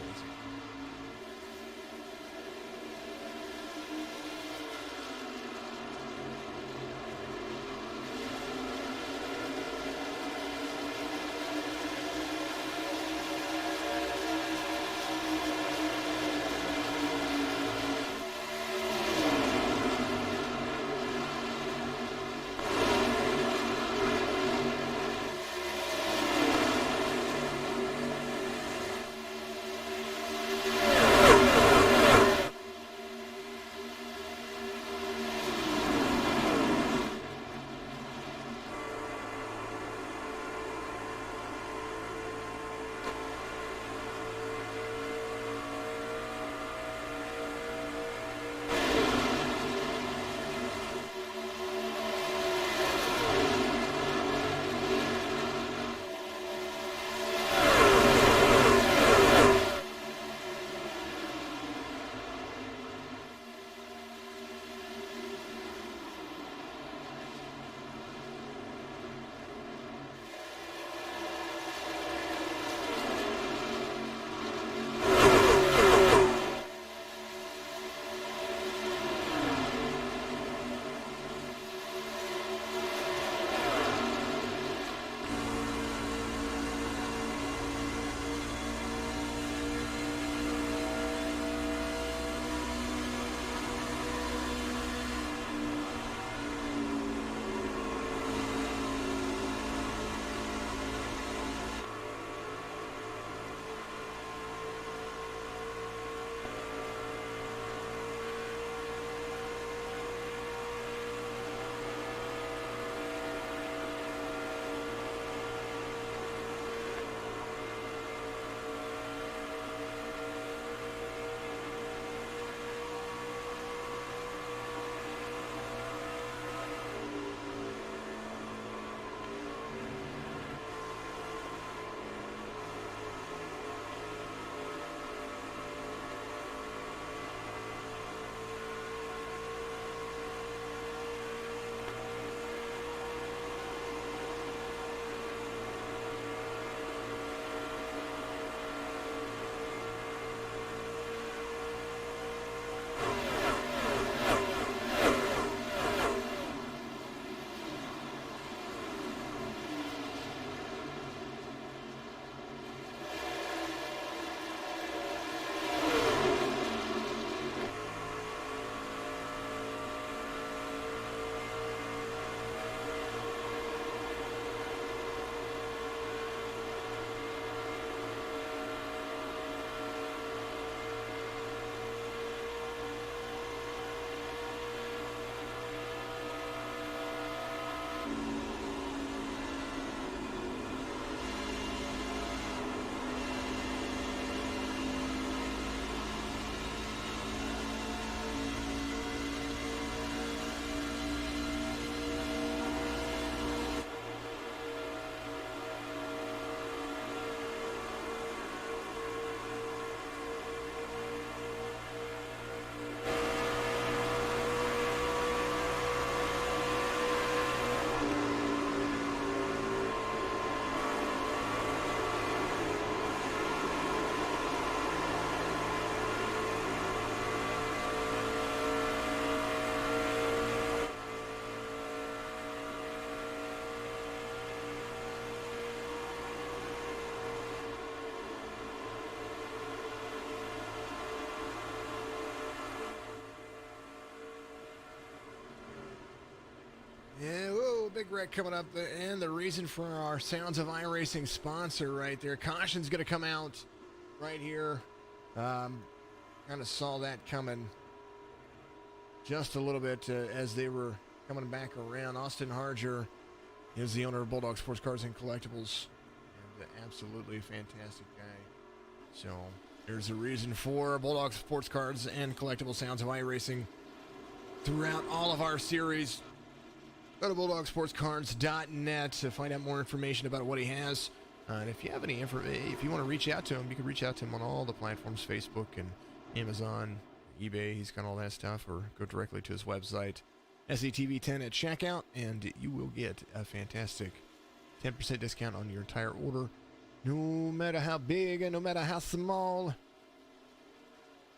wreck coming up, and the reason for our Sounds of iRacing sponsor right there. Caution's going to come out right here. Kind of saw that coming just a little bit as they were coming back around. Austin Harger is the owner of Bulldog Sports Cars and Collectibles, and absolutely fantastic guy. So there's a reason for Bulldog Sports Cars and Collectible Sounds of iRacing throughout all of our series. Go to BulldogSportsCars.net to find out more information about what he has. And if you have any if you want to reach out to him, you can reach out to him on all the platforms, Facebook and Amazon, eBay. He's got all that stuff, or go directly to his website, SETV10 at checkout, and you will get a fantastic 10% discount on your entire order, no matter how big and no matter how small.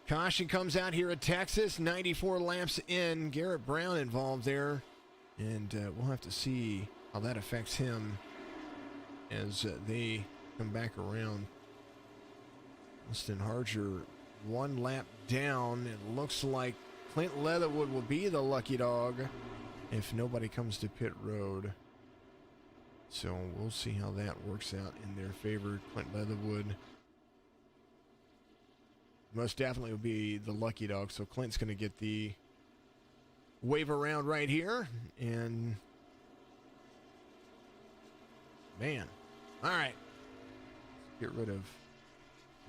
Caution comes out here at Texas, 94 laps in. Garrett Brown involved there. And we'll have to see how that affects him as they come back around. Austin Harger, 1 lap down. It looks like Clint Leatherwood will be the lucky dog if nobody comes to pit road. So we'll see how that works out in their favor. Clint Leatherwood most definitely will be the lucky dog. So Clint's going to get the wave around right here, and man, all right, let's get rid of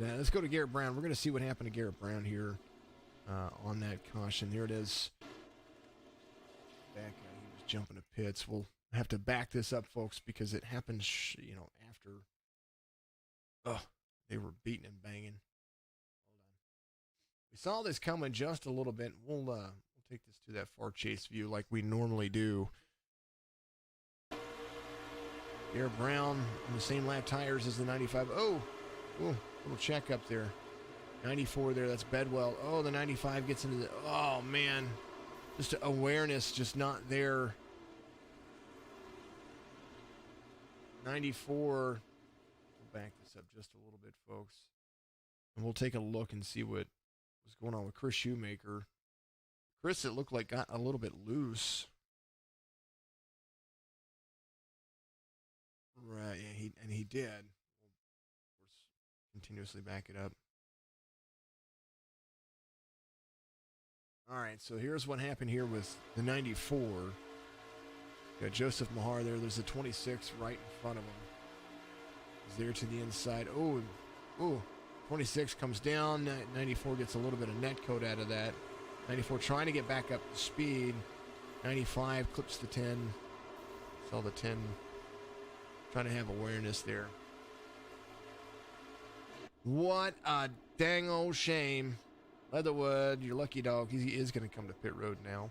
that. Let's go to Garrett Brown. We're going to see what happened to Garrett Brown here on that caution. There it is. Back out. He was jumping to pits. We'll have to back this up, folks, because it happened, after they were beating and banging. Hold on. We saw this coming just a little bit. We'll take this to that far chase view like we normally do. Garrett Brown on the same lap tires as the 95. Oh, little check up there. 94 there, that's Bedwell. Oh, the 95 gets into the, oh man, just awareness just not there. 94, we'll back this up just a little bit, folks, and we'll take a look and see what was going on with Chris Shoemaker. Chris, it looked like, got a little bit loose. Right, yeah, he did. We'll, of course, continuously back it up. All right, so here's what happened here with the 94. Got Joseph Mahar there. There's a 26 right in front of him. He's there to the inside. Oh, 26 comes down. 94 gets a little bit of net code out of that. 94 trying to get back up to speed. 95 clips the 10. Saw the 10 trying to have awareness there. What a dang old shame. Leatherwood, your lucky dog, he is going to come to pit road now.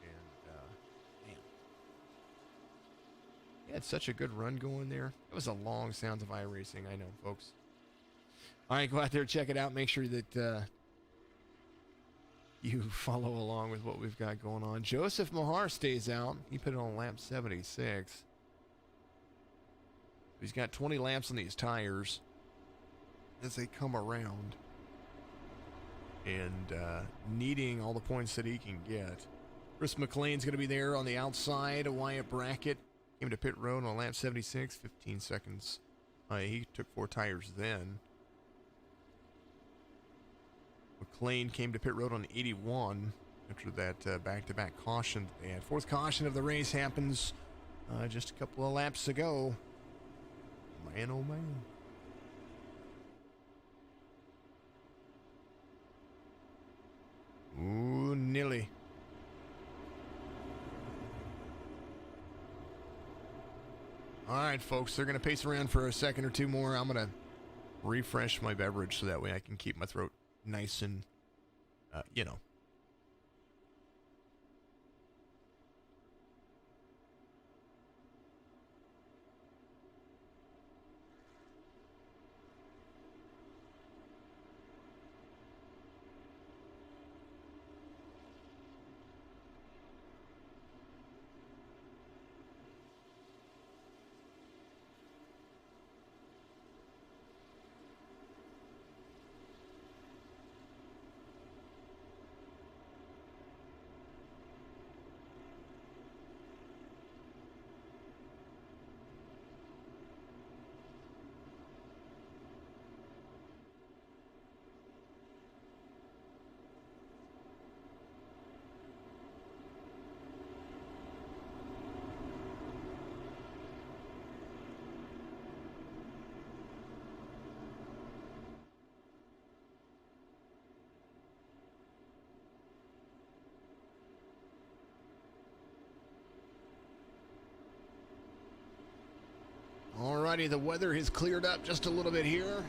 And, man. He had such a good run going there. It was a long Sounds of iRacing, I know, folks. All right, go out there, check it out. Make sure that you follow along with what we've got going on. Joseph Mahar stays out. He put it on lap 76. He's got 20 laps on these tires as they come around, and needing all the points that he can get. Chris McLean's going to be there on the outside. Wyatt Brackett came to pit road on lap 76, 15 seconds. He took 4 tires then. McLean came to pit road on 81 after that back-to-back caution that they had. 4th caution of the race happens just a couple of laps ago. Man, oh man. Ooh, nearly. All right, folks, they're going to pace around for a second or two more. I'm going to refresh my beverage so that way I can keep my throat nice and, Alrighty, the weather has cleared up just a little bit here.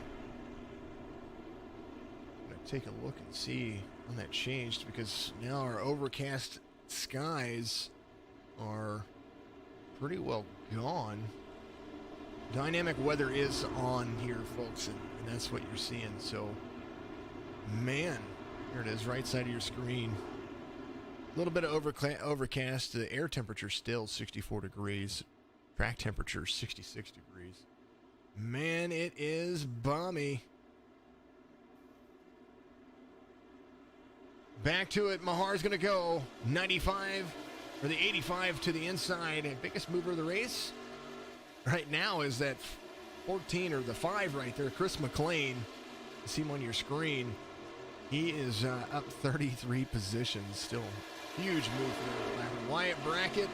I'm going to take a look and see when that changed, because now our overcast skies are pretty well gone. Dynamic weather is on here, folks, and that's what you're seeing. So, man, here it is, right side of your screen. A little bit of overcast. The air temperature still 64 degrees. Track temperature 66 degrees. Man, it is balmy. Back to it. Mahar's going to go 95 or the 85 to the inside. And biggest mover of the race right now is that 14 or the 5 right there, Chris McLean. You see him on your screen. He is up 33 positions. Still huge move there. Wyatt Brackett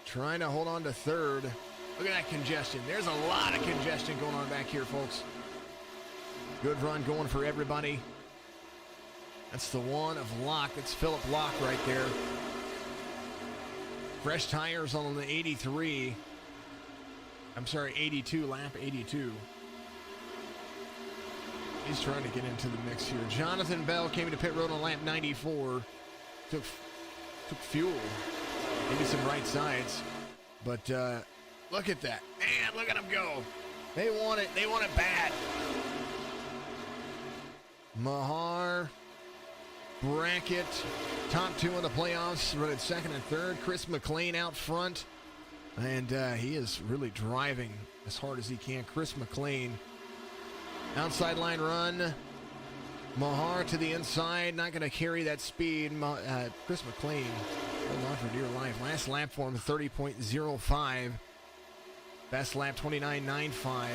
trying to hold on to third. Look at that congestion. There's a lot of congestion going on back here, folks. Good run going for everybody. That's the one of Locke. That's Philip Locke right there. Fresh tires on the 83. I'm sorry, 82, lap 82. He's trying to get into the mix here. Jonathan Bell came to pit road on lap 94. Took fuel. Maybe some right sides. But look at that. Man, look at them go. They want it. They want it bad. Mahar, Brackett, top 2 in the playoffs, running second and third. Chris McLean out front. And he is really driving as hard as he can. Chris McLean. Outside line run. Mahar to the inside. Not going to carry that speed. Chris McLean holding on for dear life. Last lap for him, 30.05. Best lap, 29.95.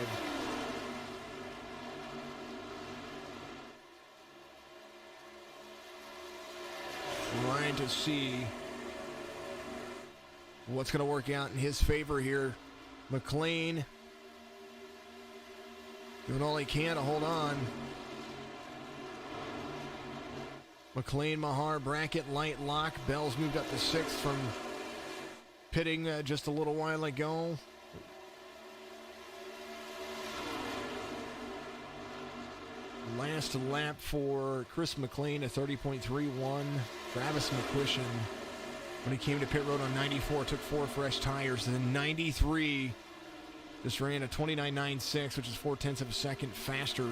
Trying to see what's going to work out in his favor here. McLean doing all he can to hold on. McLean, Mahar, Brackett, Light, Locke. Bell's moved up to 6th from pitting just a little while ago. Last lap for Chris McLean, a 30.31. Travis McQuistion, when he came to pit road on 94, took 4 fresh tires. And then 93 just ran a 29.96, which is 0.4 of a second faster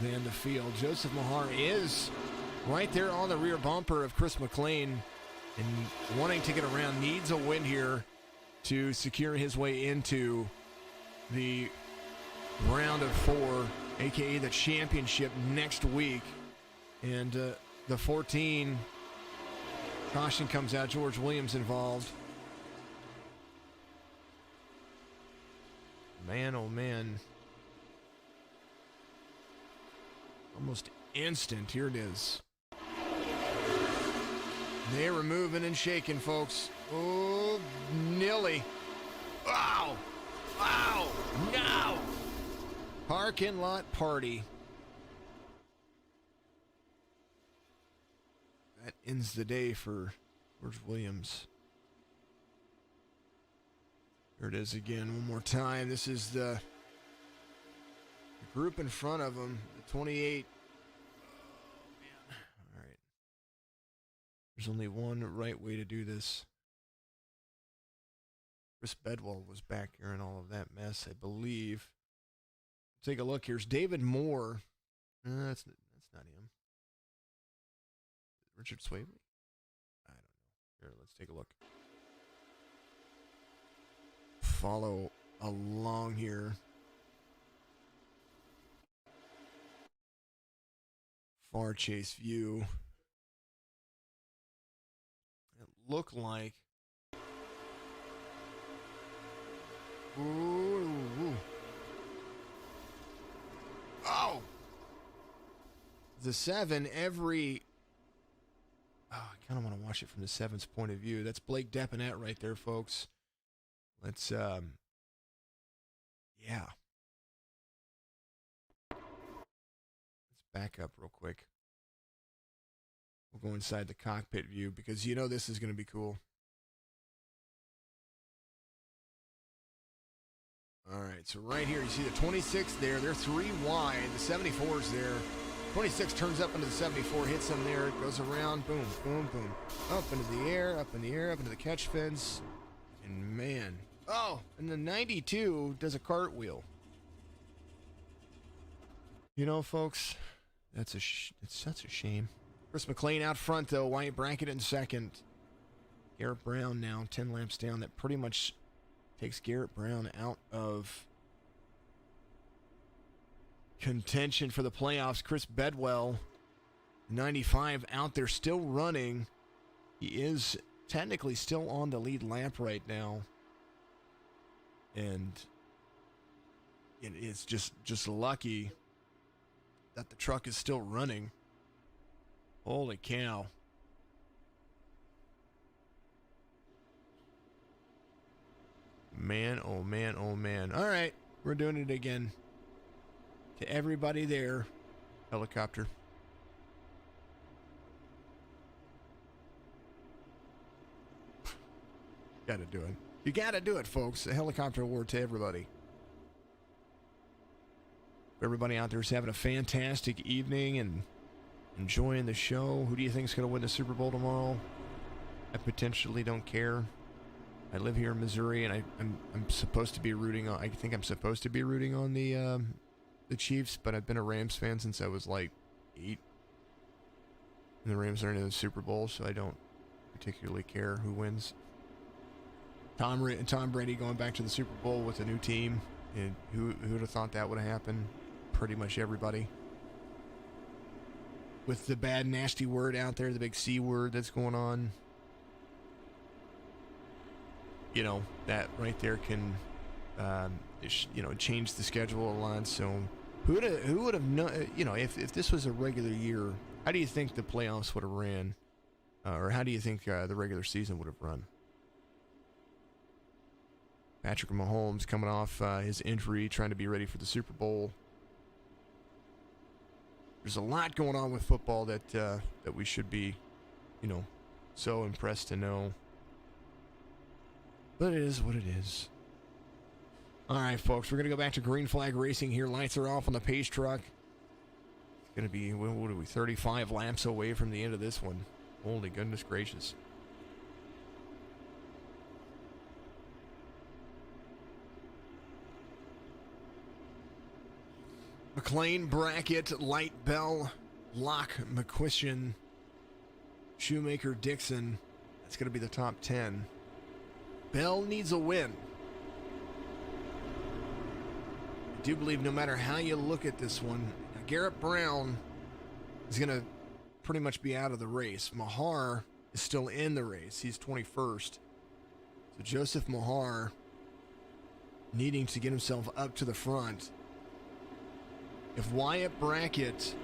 than the field. Joseph Mahar is right there on the rear bumper of Chris McLean and wanting to get around. Needs a win here to secure his way into the round of 4, aka the championship next week. And the 14 caution comes out. George Williams involved. Man, oh man. Almost instant. Here it is. They were moving and shaking, folks. Oh, Nilly. Wow. Wow. No. Parking lot party. That ends the day for George Williams. Here it is again, one more time. This is the group in front of him, the 28. Oh, man. All right. There's only one right way to do this. Chris Bedwell was back here in all of that mess, I believe. Take a look. Here's David Moore. That's not him. Richard Swavely? I don't know. Here, let's take a look. Follow along here. Far chase view. It looked like. Ooh. Oh! The 7, every. Oh, I kind of want to watch it from the 7's point of view. That's Blake Deponette right there, folks. Let's, yeah. Let's back up real quick. We'll go inside the cockpit view because you know this is going to be cool. All right, so right here, you see the 26 there. They're 3 wide. The 74's there. 26 turns up into the 74, hits them there. It goes around, boom, boom, boom. Up into the air, up in the air, up into the catch fence. And man, oh, and the 92 does a cartwheel. You know, folks, it's such a shame. Chris McLean out front, though. Wyatt Brackett in second. Garrett Brown now 10 laps down. That pretty much takes Garrett Brown out of contention for the playoffs. Chris Bedwell, 95, out there still running. He is technically still on the lead lap right now. And it's just lucky that the truck is still running. Holy cow. Man, oh man, oh man. All right, we're doing it again. To everybody there, helicopter. Gotta do it. You gotta do it, folks. A helicopter award to everybody. Everybody out there is having a fantastic evening and enjoying the show. Who do you think is going to win the Super Bowl tomorrow? I potentially don't care. I live here in Missouri, and I'm supposed to be rooting on. I think I'm supposed to be rooting on the Chiefs, but I've been a Rams fan since I was like 8. And the Rams aren't in the Super Bowl, so I don't particularly care who wins. Tom Brady going back to the Super Bowl with a new team, and who would have thought that would have happened? Pretty much everybody. With the bad, nasty word out there, the big C word that's going on. You know, that right there can, change the schedule a lot. So who would have known, if this was a regular year, how do you think the playoffs would have ran? Or how do you think the regular season would have run? Patrick Mahomes coming off his injury, trying to be ready for the Super Bowl. There's a lot going on with football that we should be, so impressed to know. But it is what it is. All right, folks, we're going to go back to green flag racing here. Lights are off on the pace truck. It's going to be, what are we, 35 laps away from the end of this one. Holy goodness gracious. McLean, Brackett, Light, Bell, Locke, McQuistion, Shoemaker, Dixon. That's going to be the top 10. Bell needs a win. I do believe no matter how you look at this one, Garrett Brown is going to pretty much be out of the race. Mahar is still in the race. He's 21st. So Joseph Mahar needing to get himself up to the front. If Wyatt Brackett,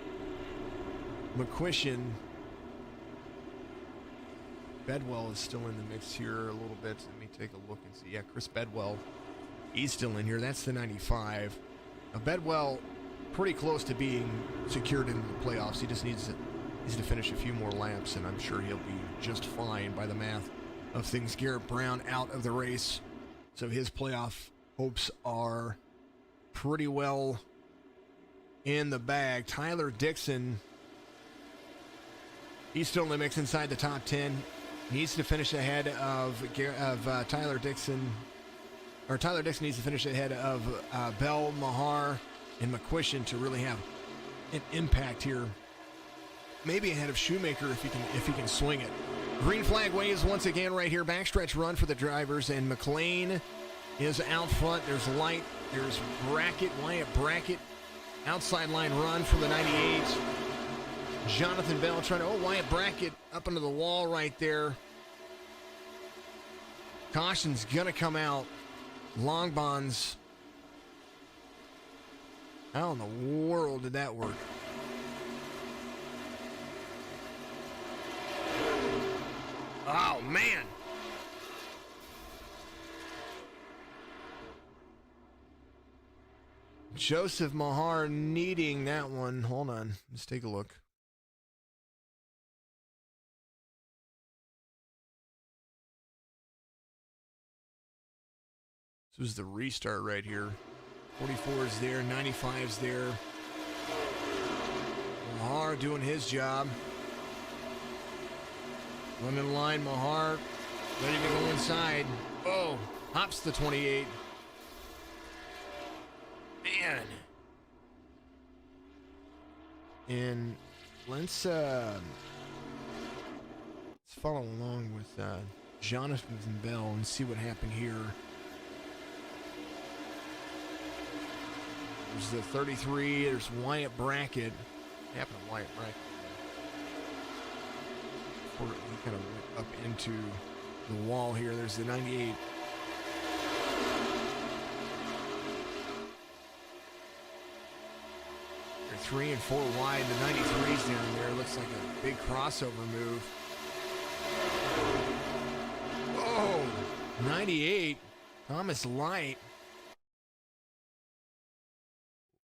McQuistion, Bedwell is still in the mix here a little bit. Let me take a look and see. Yeah, Chris Bedwell, he's still in here. That's the 95. Now, Bedwell, pretty close to being secured in the playoffs. He just needs to finish a few more laps, and I'm sure he'll be just fine by the math of things. Garrett Brown out of the race, so his playoff hopes are pretty well in the bag. Tyler Dixon, he's still in the mix inside the top 10. Needs to finish ahead of Tyler Dixon. Or Tyler Dixon needs to finish ahead of Bell, Mahar, and McQuistion to really have an impact here. Maybe ahead of Shoemaker if he can swing it. Green flag waves once again right here. Backstretch run for the drivers, and McLean is out front. There's Light. There's Brackett, Wyatt Brackett. Outside line run from the 98. Jonathan Bell trying to, Wyatt Brackett up into the wall right there. Caution's going to come out. Long bonds. How in the world did that work? Oh, man. Joseph Mahar needing that one. Hold on. Let's take a look. So was the restart right here. 44 is there, 95 is there. Mahar doing his job. Running line, Mahar ready to go inside. Oh, hops the 28. Man. And let's follow along with Jonathan Bell and see what happened here. There's the 33. There's Wyatt Brackett. What happened to Wyatt Brackett? Before he kind of went up into the wall here. There's the 98. They're 3 and 4 wide. The 93's down there. Looks like a big crossover move. Oh, 98. Thomas Light.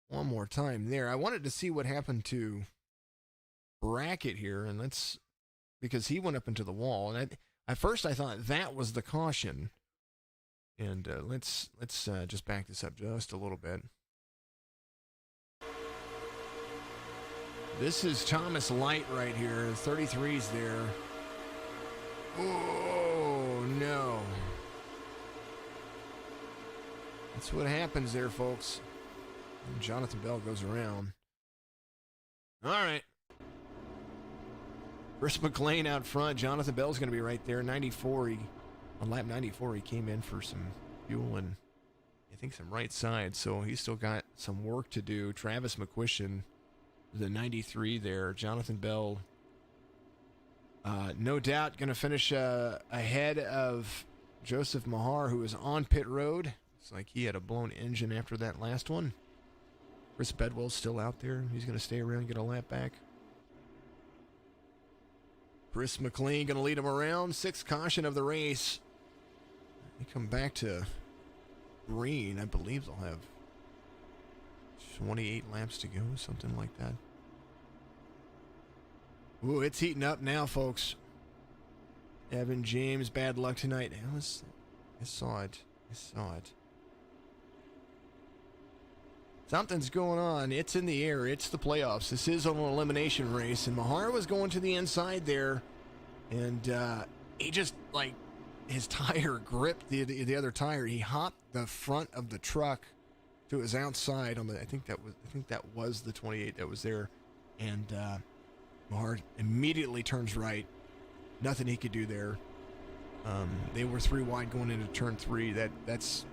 One more time there. I wanted to see what happened to Brackett here, and because he went up into the wall, and at first I thought that was the caution. And let's just back this up just a little bit. This is Thomas Light right here. 33's there. Oh no! That's what happens there, folks. And Jonathan Bell goes around. All right. Chris McLean out front. Jonathan Bell's going to be right there. 94. On lap 94, he came in for some fuel and I think some right side. So he's still got some work to do. Travis McQuistion, the 93 there. Jonathan Bell, no doubt going to finish ahead of Joseph Mahar, who is on pit road. It's like he had a blown engine after that last one. Chris Bedwell's still out there. He's going to stay around and get a lap back. Chris McLean going to lead him around. 6th caution of the race. They come back to green. I believe they'll have 28 laps to go, something like that. Ooh, it's heating up now, folks. Evan James, bad luck tonight. I saw it. Something's going on. It's in the air. It's the playoffs. This is an elimination race. And Mahar was going to the inside there. And he just, like, his tire gripped the other tire. He hopped the front of the truck to his outside on the, I think that was the 28 that was there. And Mahar immediately turns right. Nothing he could do there. They were 3 wide going into turn 3. That's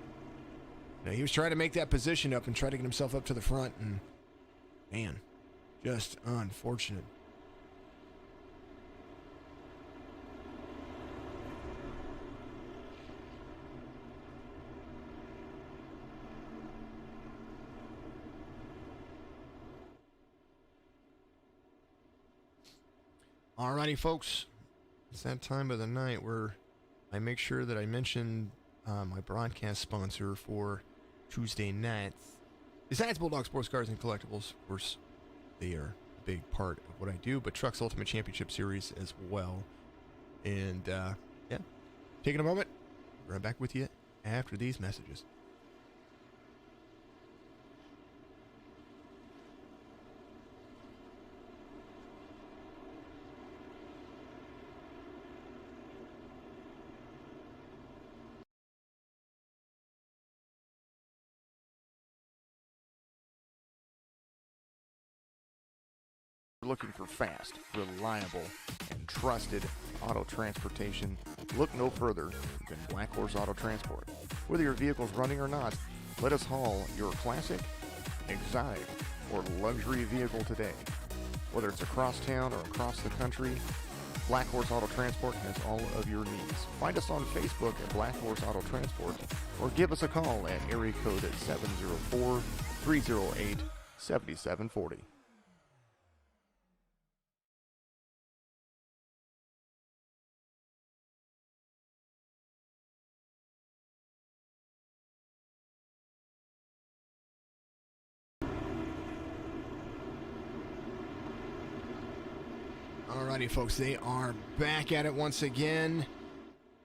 he was trying to make that position up and try to get himself up to the front, and man, just unfortunate. Alrighty, folks, it's that time of the night where I make sure that I mention my broadcast sponsor for Tuesday nights. Besides Bulldog Sports Cars and Collectibles, of course, they are a big part of what I do, but TRUCS Ultimate Championship Series as well. And, yeah, taking a moment, right back with you after these messages. Looking for fast, reliable, and trusted auto transportation, look no further than Black Horse Auto Transport. Whether your vehicle's running or not, let us haul your classic, exotic, or luxury vehicle today. Whether it's across town or across the country, Black Horse Auto Transport has all of your needs. Find us on Facebook at Black Horse Auto Transport or give us a call at area code 704-308-7740. Alrighty, folks, they are back at it once again.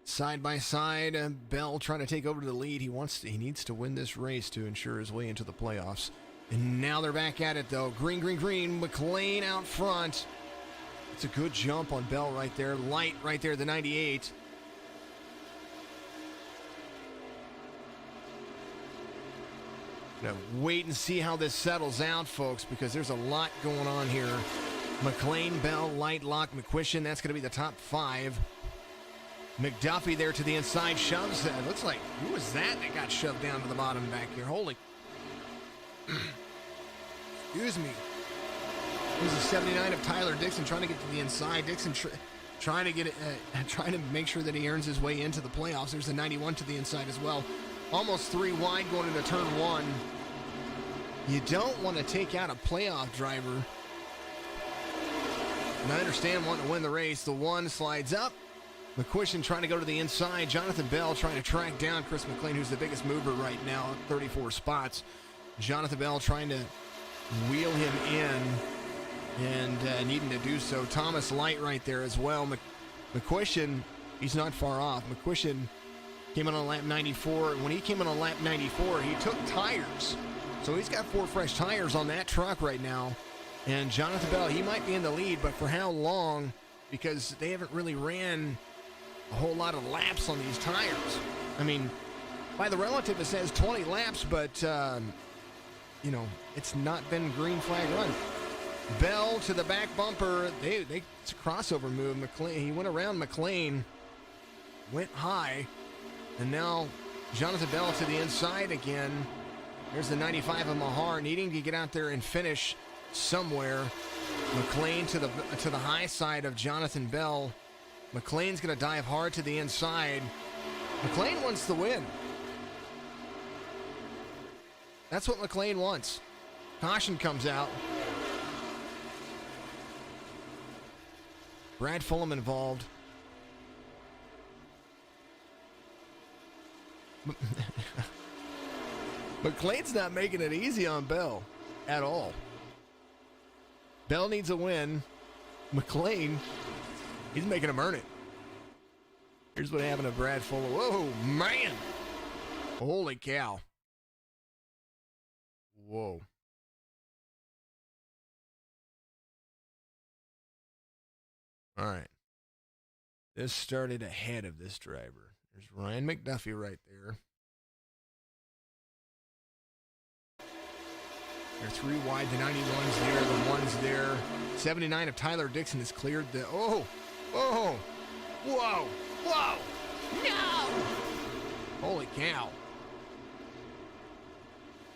Side by side, Bell trying to take over the lead. He needs to win this race to ensure his way into the playoffs. And now they're back at it, though. Green, green, green. McLean out front. It's a good jump on Bell right there. Light right there, the 98. Now wait and see how this settles out, folks, because there's a lot going on here. McLean, Bell, Light, Lock, McQuistion. That's going to be the top 5. McDuffie there to the inside, shoves that. Looks like, who was that got shoved down to the bottom back here? Holy. Excuse me. It was a 79 of Tyler Dixon trying to get to the inside. Dixon trying to get it, trying to make sure that he earns his way into the playoffs. There's a 91 to the inside as well. Almost 3 wide going into turn 1. You don't want to take out a playoff driver. And I understand wanting to win the race. The 1 slides up. McQuistion trying to go to the inside. Jonathan Bell trying to track down Chris McLean, who's the biggest mover right now, 34 spots. Jonathan Bell trying to wheel him in and needing to do so. Thomas Light right there as well. McQuistion, he's not far off. McQuistion came in on lap 94. When he came in on lap 94, he took tires. So he's got 4 fresh tires on that truck right now. And Jonathan Bell, he might be in the lead, but for how long? Because they haven't really ran a whole lot of laps on these tires. I mean, by the relative, it says 20 laps, but, you know, it's not been green flag run. Bell to the back bumper. It's a crossover move. McLean, he went around McLean, went high, and now Jonathan Bell to the inside again. There's the 95 of Mahar needing to get out there and finish somewhere. McLean to the high side of Jonathan Bell. McLean's going to dive hard to the inside. McLean wants the win. That's what McLean wants. Caution comes out. Brad Fulham involved. McLean's not making it easy on Bell at all. Bell needs a win. McLean, he's making him earn it. Here's what happened to Brad Fulham. Whoa, man. Holy cow. Whoa. All right. This started ahead of this driver. There's Ryan McDuffie right there. They're 3 wide. The 91's there. The 1's there. 79 of Tyler Dixon has cleared the... Oh! Oh! Whoa! Whoa! No! Holy cow.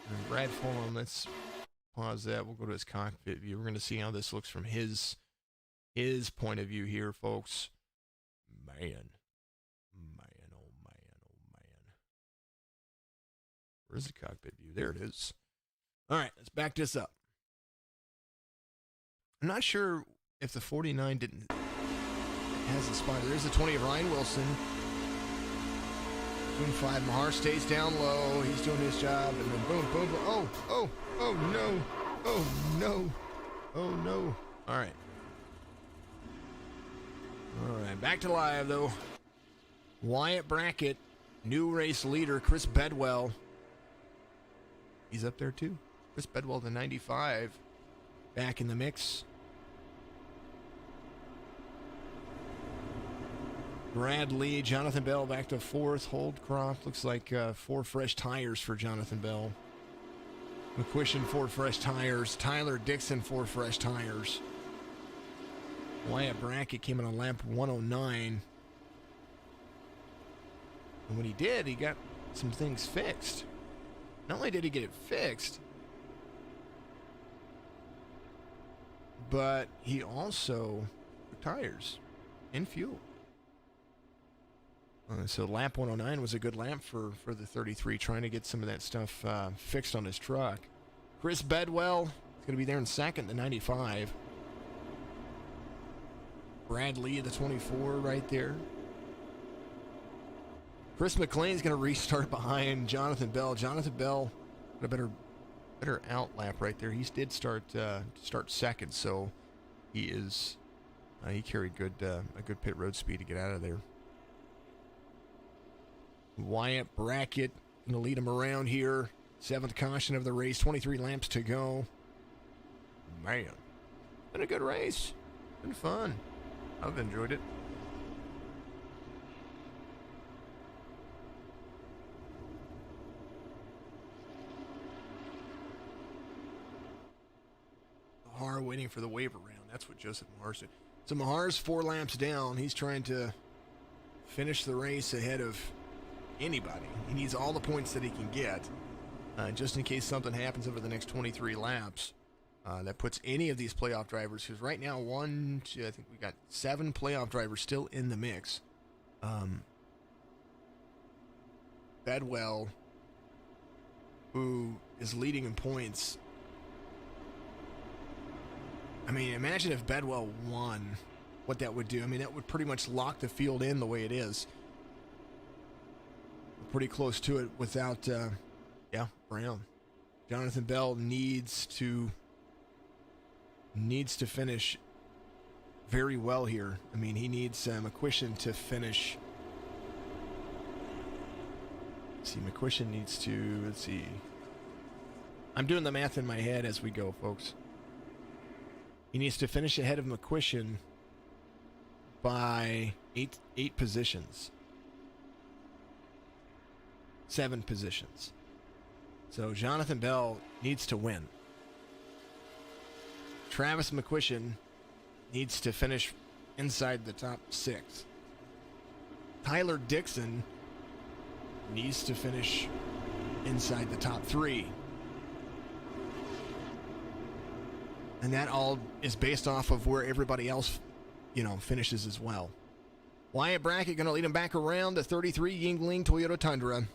And Brad Fulham, let's pause that. We'll go to his cockpit view. We're going to see how this looks from his point of view here, folks. Man. Man, oh man, oh man. Where's the cockpit view? There it is. All right, let's back this up. I'm not sure if the 49 has the spotter. There's the 20 of Ryan Wilson. 25, Mahar stays down low. He's doing his job, and then boom, boom, boom. Oh, oh, oh no. Oh no. Oh no. All right. All right, back to live though. Wyatt Brackett, new race leader, Chris Bedwell. He's up there too. Chris Bedwell, the 95, back in the mix. Brad Lee, Jonathan Bell back to 4th. Holdcroft, looks like 4 fresh tires for Jonathan Bell. McQuistion, 4 fresh tires. Tyler Dixon, 4 fresh tires. Wyatt Brackett came in on lap 109. And when he did, he got some things fixed. Not only did he get it fixed, but he also took tires and fuel. So lap 109 was a good lap for the 33, trying to get some of that stuff fixed on his truck. Chris Bedwell is going to be there in 2nd, the 95. Brad Lee, the 24, right there. Chris McLean's going to restart behind Jonathan Bell. Jonathan Bell, a better out lap right there. He did start 2nd, so he is he carried a good pit road speed to get out of there. Wyatt Brackett going to lead him around here. 7th caution of the race, 23 laps to go. Man, been a good race. Been fun. I've enjoyed it. Mahar waiting for the waiver round. That's what Joseph Mahar said. So Mahar's 4 laps down. He's trying to finish the race ahead of anybody. He needs all the points that he can get, just in case something happens over the next 23 laps that puts any of these playoff drivers, because right now, I think we got 7 playoff drivers still in the mix. Bedwell, who is leading in points. I mean, imagine if Bedwell won, what that would do. I mean, that would pretty much lock the field in the way it is. We're pretty close to it without, Brown. Jonathan Bell needs to finish very well here. I mean, he needs McQuistion to finish. Let's see, McQuistion needs to, let's see. I'm doing the math in my head as we go, folks. He needs to finish ahead of McQuistion by eight positions. 7 positions. So Jonathan Bell needs to win. Travis McQuistion needs to finish inside the top 6. Tyler Dixon needs to finish inside the top 3. And that all is based off of where everybody else, finishes as well. Wyatt Brackett going to lead him back around the 33 Yingling Toyota Tundra. Going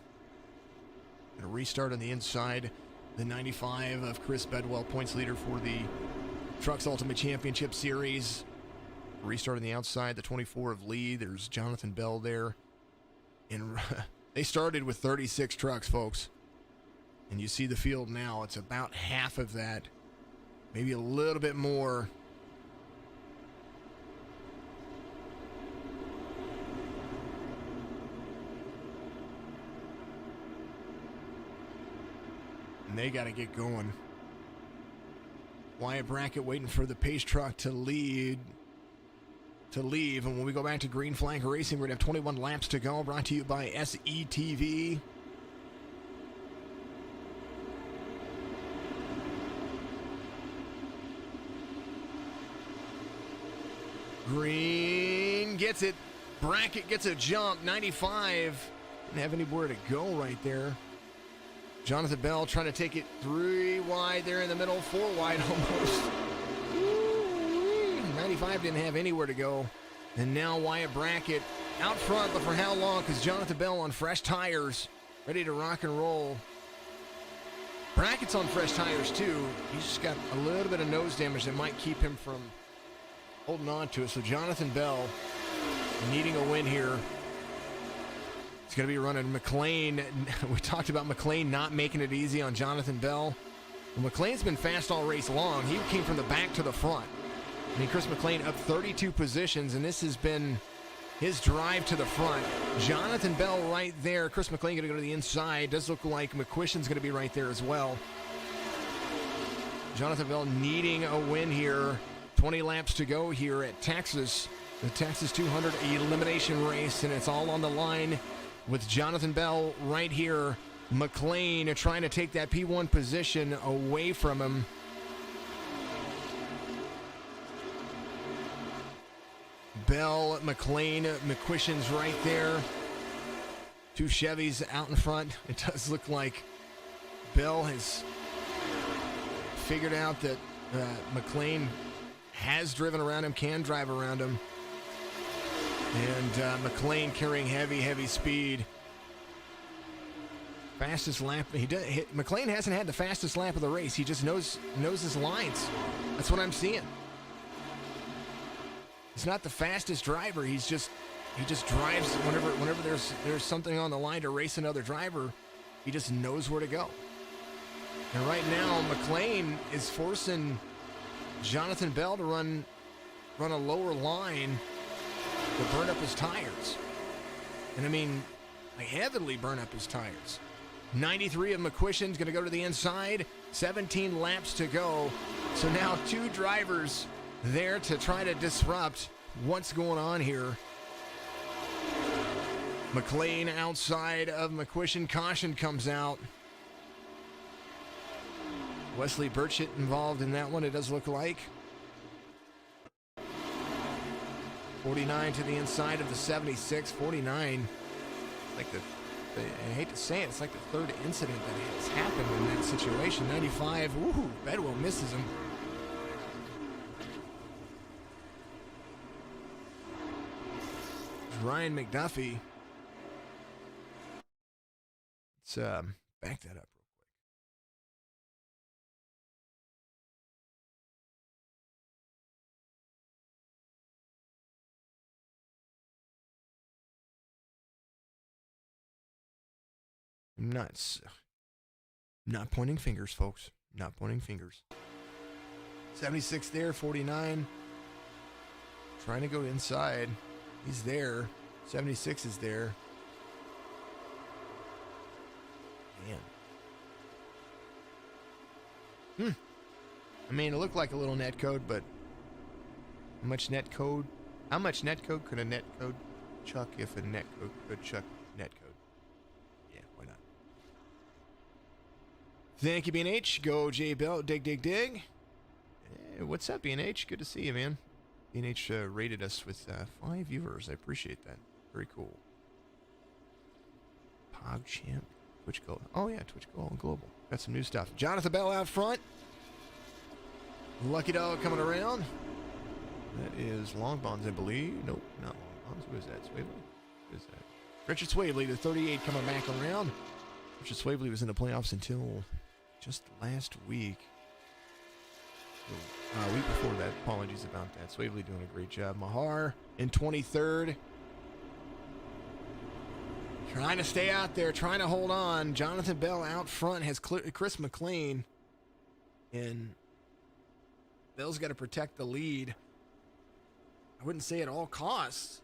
to restart on the inside. The 95 of Chris Bedwell, points leader for the TRUCS Ultimate Championship Series. Restart on the outside. The 24 of Lee. There's Jonathan Bell there. And they started with 36 trucks, folks. And you see the field now. It's about half of that. Maybe a little bit more. And they got to get going. Wyatt Brackett waiting for the pace truck to leave. And when we go back to Green Flag Racing, we're going to have 21 laps to go. Brought to you by SETV. Green gets it. Brackett gets a jump. 95. Didn't have anywhere to go right there. Jonathan Bell trying to take it 3 wide there in the middle. 4 wide almost. Ooh, 95 didn't have anywhere to go. And now Wyatt Brackett out front, but for how long? Because Jonathan Bell on fresh tires. Ready to rock and roll. Brackett's on fresh tires too. He's just got a little bit of nose damage that might keep him from holding on to it. So Jonathan Bell needing a win here. It's going to be running McLean. We talked about McLean not making it easy on Jonathan Bell. Well, McLean's been fast all race long. He came from the back to the front. I mean, Chris McLean up 32 positions, and this has been his drive to the front. Jonathan Bell right there. Chris McLean going to go to the inside. Does look like McQuistion's going to be right there as well. Jonathan Bell needing a win here. 20 laps to go here at Texas. The Texas 200 elimination race, and it's all on the line with Jonathan Bell right here. McLean trying to take that P1 position away from him. Bell, McLean, McQuistion's right there. 2 Chevys out in front. It does look like Bell has figured out that McLean has driven around him, can drive around him. And McLean carrying heavy speed. Fastest lap. McLean hasn't had the fastest lap of the race. He just knows his lines. That's what I'm seeing. He's not the fastest driver. He just drives whenever there's something on the line to race another driver. He just knows where to go. And right now, McLean is forcing Jonathan Bell to run a lower line to burn up his tires. And I mean, heavily burn up his tires. 93 of McQuistion's going to go to the inside. 17 laps to go. So now 2 drivers there to try to disrupt what's going on here. McLean outside of McQuistion. Caution comes out. Wesley Burchett involved in that one, it does look like. 49 to the inside of the 76. 49. Like I hate to say it, it's like the 3rd incident that has happened in that situation. 95. Ooh, Bedwell misses him. Ryan McDuffie. Let's back that up real quick. Nuts. Not pointing fingers, folks. Not pointing fingers. 76 there, 49. Trying to go inside. He's there. 76 is there. Man. I mean, it looked like a little net code, but how much net code could a net code chuck if a net code could chuck net code? Yeah, why not? Thank you, B&H. Go, J Bell. Dig. Hey, what's up, B&H? Good to see you, man. B&H rated us with 5 viewers. I appreciate that. Very cool. PogChamp. Twitch Gold. Oh, yeah, Twitch Gold Global. Got some new stuff. Jonathan Bell out front. Lucky Dog coming around. That is Long Bonds, I believe. Nope, not Long Bonds. Who is that? Swavely? Who is that? Richard Swavely, the 38 coming back around. Richard Swavely was in the playoffs until just last week. A week before that. Apologies about that. Swavely doing a great job. Mahar in 23rd. Trying to stay out there, trying to hold on. Jonathan Bell out front has Chris McLean. And Bell's got to protect the lead. I wouldn't say at all costs.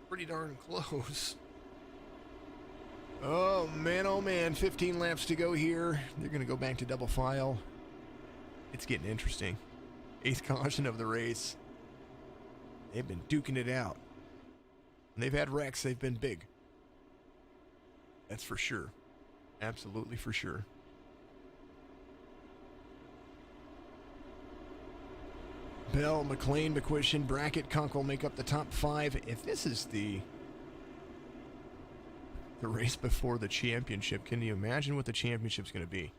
Pretty darn close. Oh, man. 15 laps to go here. They're going to go back to double file. It's getting interesting. 8th caution of the race. They've been duking it out. And they've had wrecks. They've been big. That's for sure. Absolutely for sure. Bell, McLean, McQuistion, Brackett, Kunkel make up the top 5. If this is the race before the championship, can you imagine what the championship's going to be?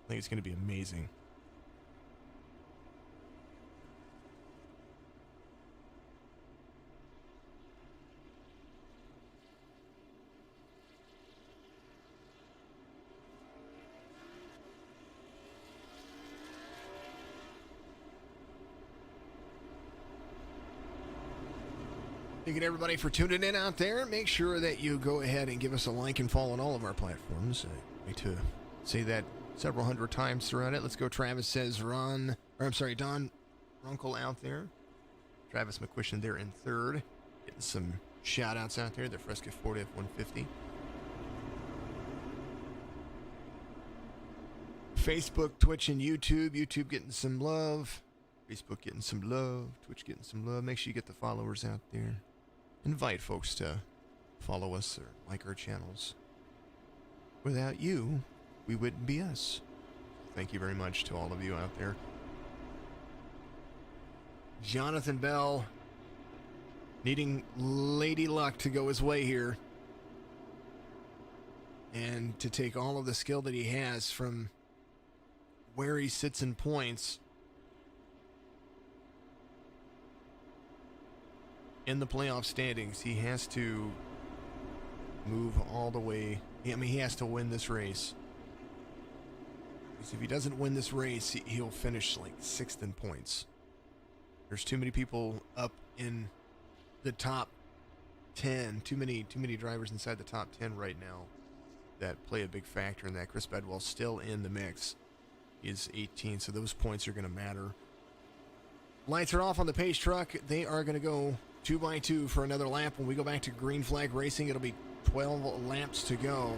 I think it's going to be amazing. Thank you to everybody for tuning in out there. Make sure that you go ahead and give us a like and follow on all of our platforms. I like to say that several hundred times throughout it. Let's go. Travis says Don Runkle out there. Travis McQuistion there in 3rd. Getting some shout outs out there. The Fresca Ford F-150. Facebook, Twitch, and YouTube. YouTube getting some love. Facebook getting some love. Twitch getting some love. Make sure you get the followers out there. Invite folks to follow us or like our channels. Without you, we wouldn't be us. Thank you very much to all of you out there. Jonathan Bell needing Lady Luck to go his way here. And to take all of the skill that he has from where he sits in points in the playoff standings. He has to move all the way. I mean, he has to win this race. Because if he doesn't win this race, he'll finish like 6th in points. There's too many people up in the top 10. Too many drivers inside the top 10 right now that play a big factor in that. Chris Bedwell still in the mix. He is 18, so those points are going to matter. Lights are off on the Pace truck. They are going to go 2x2 for another lap. When we go back to green flag racing, it'll be 12 laps to go.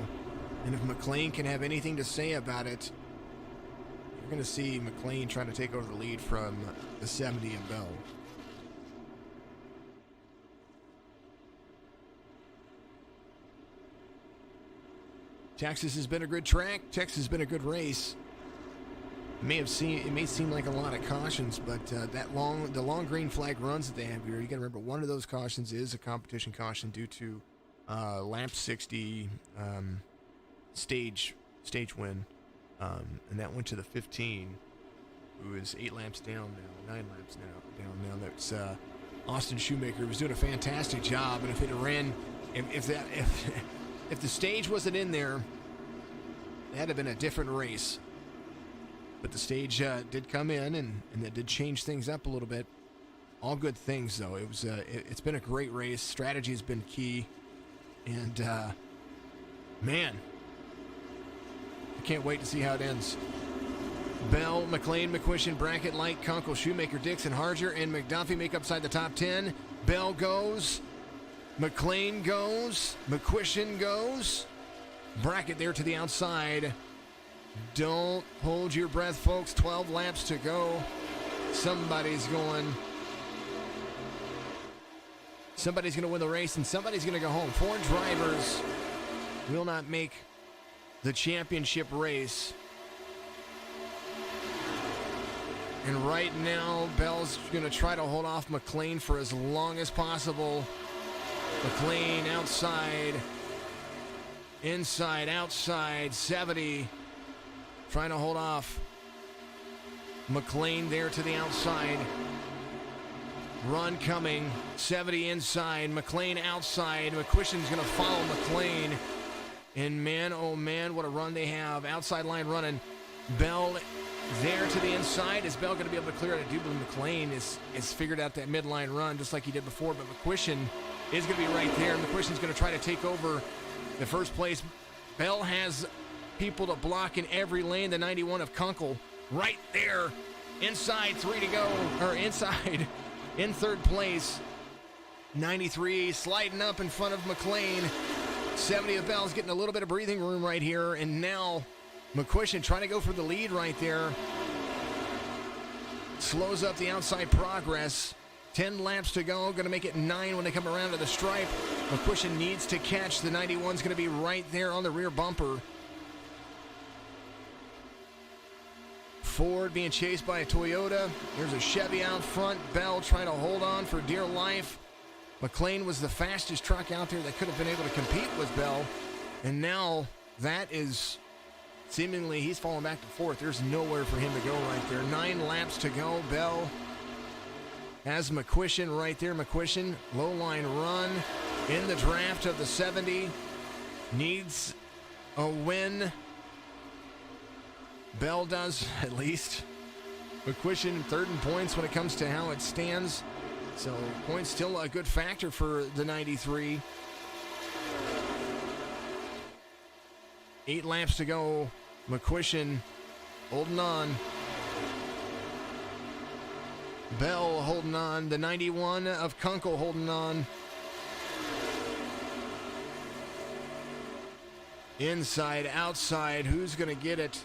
And if McLean can have anything to say about it, you're going to see McLean trying to take over the lead from the 70 and Bell. Texas has been a good track. Texas has been a good race. It may seem like a lot of cautions, but the long green flag runs that they have here, you got to remember one of those cautions is a competition caution due to lap 60 stage win, and that went to the 15, who is 8 laps down now, 9 laps down now. That's Austin Shoemaker, who was doing a fantastic job, and if it ran, if the stage wasn't in there, that'd have been a different race. But the stage did come in, and that did change things up a little bit. All good things, though. It's been a great race. Strategy has been key. And, man, I can't wait to see how it ends. Bell, McLean, McQuistion, Brackett, Light, Kunkel, Shoemaker, Dixon, Harger, and McDuffie make upside the top 10. Bell goes. McLean goes. McQuistion goes. Brackett there to the outside. Don't hold your breath, folks. 12 laps to go. Somebody's going to win the race, and somebody's going to go home. 4 drivers will not make the championship race. And right now, Bell's going to try to hold off McLean for as long as possible. McLean outside, inside, outside, 70. Trying to hold off McLean there to the outside. Run coming. 70 inside. McLean outside. McQuistion's going to follow McLean. And man, oh man, what a run they have. Outside line running. Bell there to the inside. Is Bell going to be able to clear it? I do believe McLean is figured out that midline run just like he did before. But McQuistion is going to be right there. McQuistion's going to try to take over the first place. Bell has people to block in every lane. The 91 of Kunkel right there. Inside, 3 to go. Or inside in third place. 93 sliding up in front of McLean. 70 of Bell's getting a little bit of breathing room right here. And now McQuistion trying to go for the lead right there. Slows up the outside progress. 10 laps to go. Going to make it 9 when they come around to the stripe. McQuistion needs to catch. The 91's going to be right there on the rear bumper. Ford being chased by a Toyota. There's a Chevy out front. Bell trying to hold on for dear life. McLean was the fastest truck out there that could have been able to compete with Bell. And now that is seemingly, he's falling back to 4th. There's nowhere for him to go right there. 9 laps to go. Bell has McQuistion right there. McQuistion, low line run in the draft of the 70. Needs a win. Bell does, at least. McQuistion 3rd in points when it comes to how it stands. So points still a good factor for the 93. 8 laps to go. McQuistion holding on. Bell holding on. The 91 of Kunkel holding on. Inside, outside. Who's going to get it?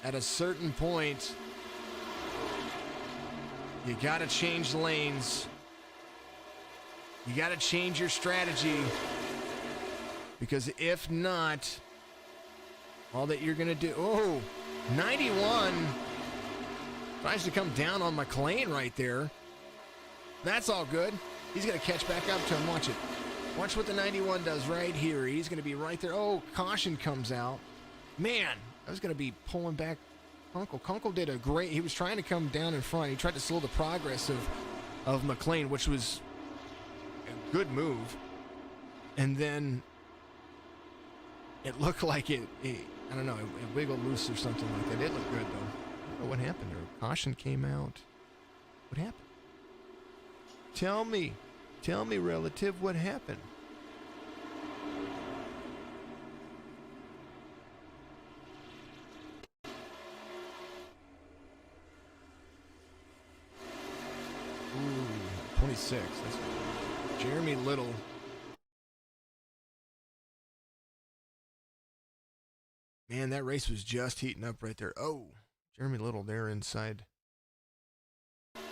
At a certain point, you got to change lanes. You got to change your strategy. Because if not, all that you're going to do... Oh, 91 tries to come down on McLean right there. That's all good. He's going to catch back up to him. Watch it. Watch what the 91 does right here. He's going to be right there. Oh, caution comes out. Man, I was going to be pulling back Kunkel. Kunkel did a great... He was trying to come down in front. He tried to slow the progress of McLean, which was a good move. And then it looked like I don't know, it wiggled loose or something like that. It looked good, though. I don't know what happened there. Caution came out. What happened? Tell me, relative, what happened? 26. That's Jeremy Little. Man, that race was just heating up right there. Oh, Jeremy Little there inside. Here's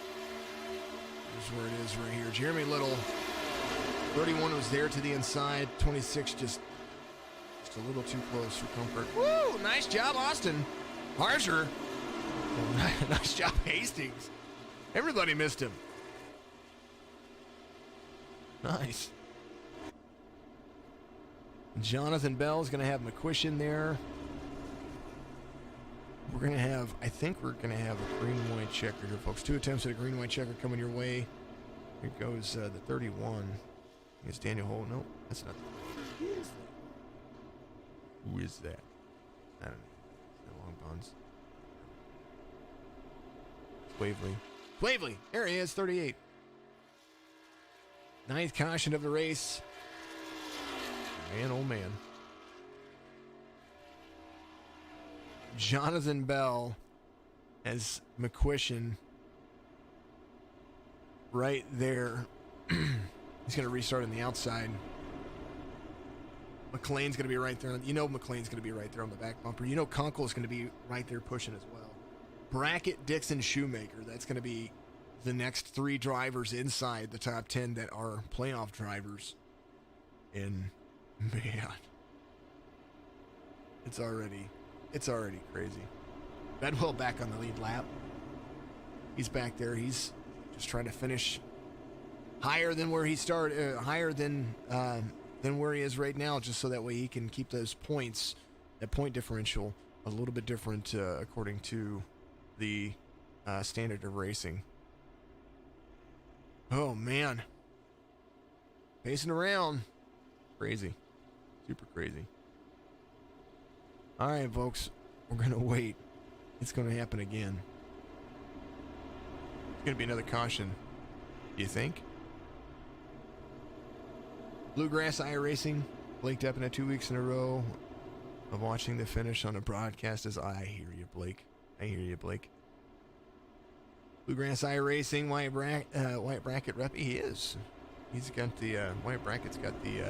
where it is right here. Jeremy Little, 31 was there to the inside. 26 just a little too close for comfort. Woo! Nice job, Austin. Harsher. Nice job, Hastings. Everybody missed him. Nice. Jonathan Bell's going to have McQuistion there. We're going to have, I think we're going to have a green-white checker here, folks. 2 attempts at a green-white checker coming your way. Here goes the 31. It's Daniel Holt. No, that's not. Who is that? Who is that? I don't know. Is that Long Bonds? Waverly. Waverly! There he is, 38. 9th caution of the race. Man, oh man. Jonathan Bell as McQuistion right there. He's going to restart on the outside. McLean's going to be right there. You know McLean's going to be right there on the back bumper. You know Kunkel's going to be right there pushing as well. Brackett, Dixon, Shoemaker. That's going to be the next 3 drivers inside the top 10 that are playoff drivers. And, man, it's already crazy. Bedwell back on the lead lap. He's back there. He's just trying to finish higher than where he started, higher than where he is right now, just so that way he can keep those points, that point differential, a little bit different according to the standard of racing. Oh man, pacing around, crazy, super crazy. All right, folks, we're gonna wait. It's gonna happen again. It's gonna be another caution. Do you think? Bluegrass iRacing, Blake Deppin at 2 weeks in a row of watching the finish on a broadcast. As I hear you, Blake. I hear you, Blake. Bluegrass iRacing, Wyatt Brackett rep. He is. He's got the Wyatt Brackett's got the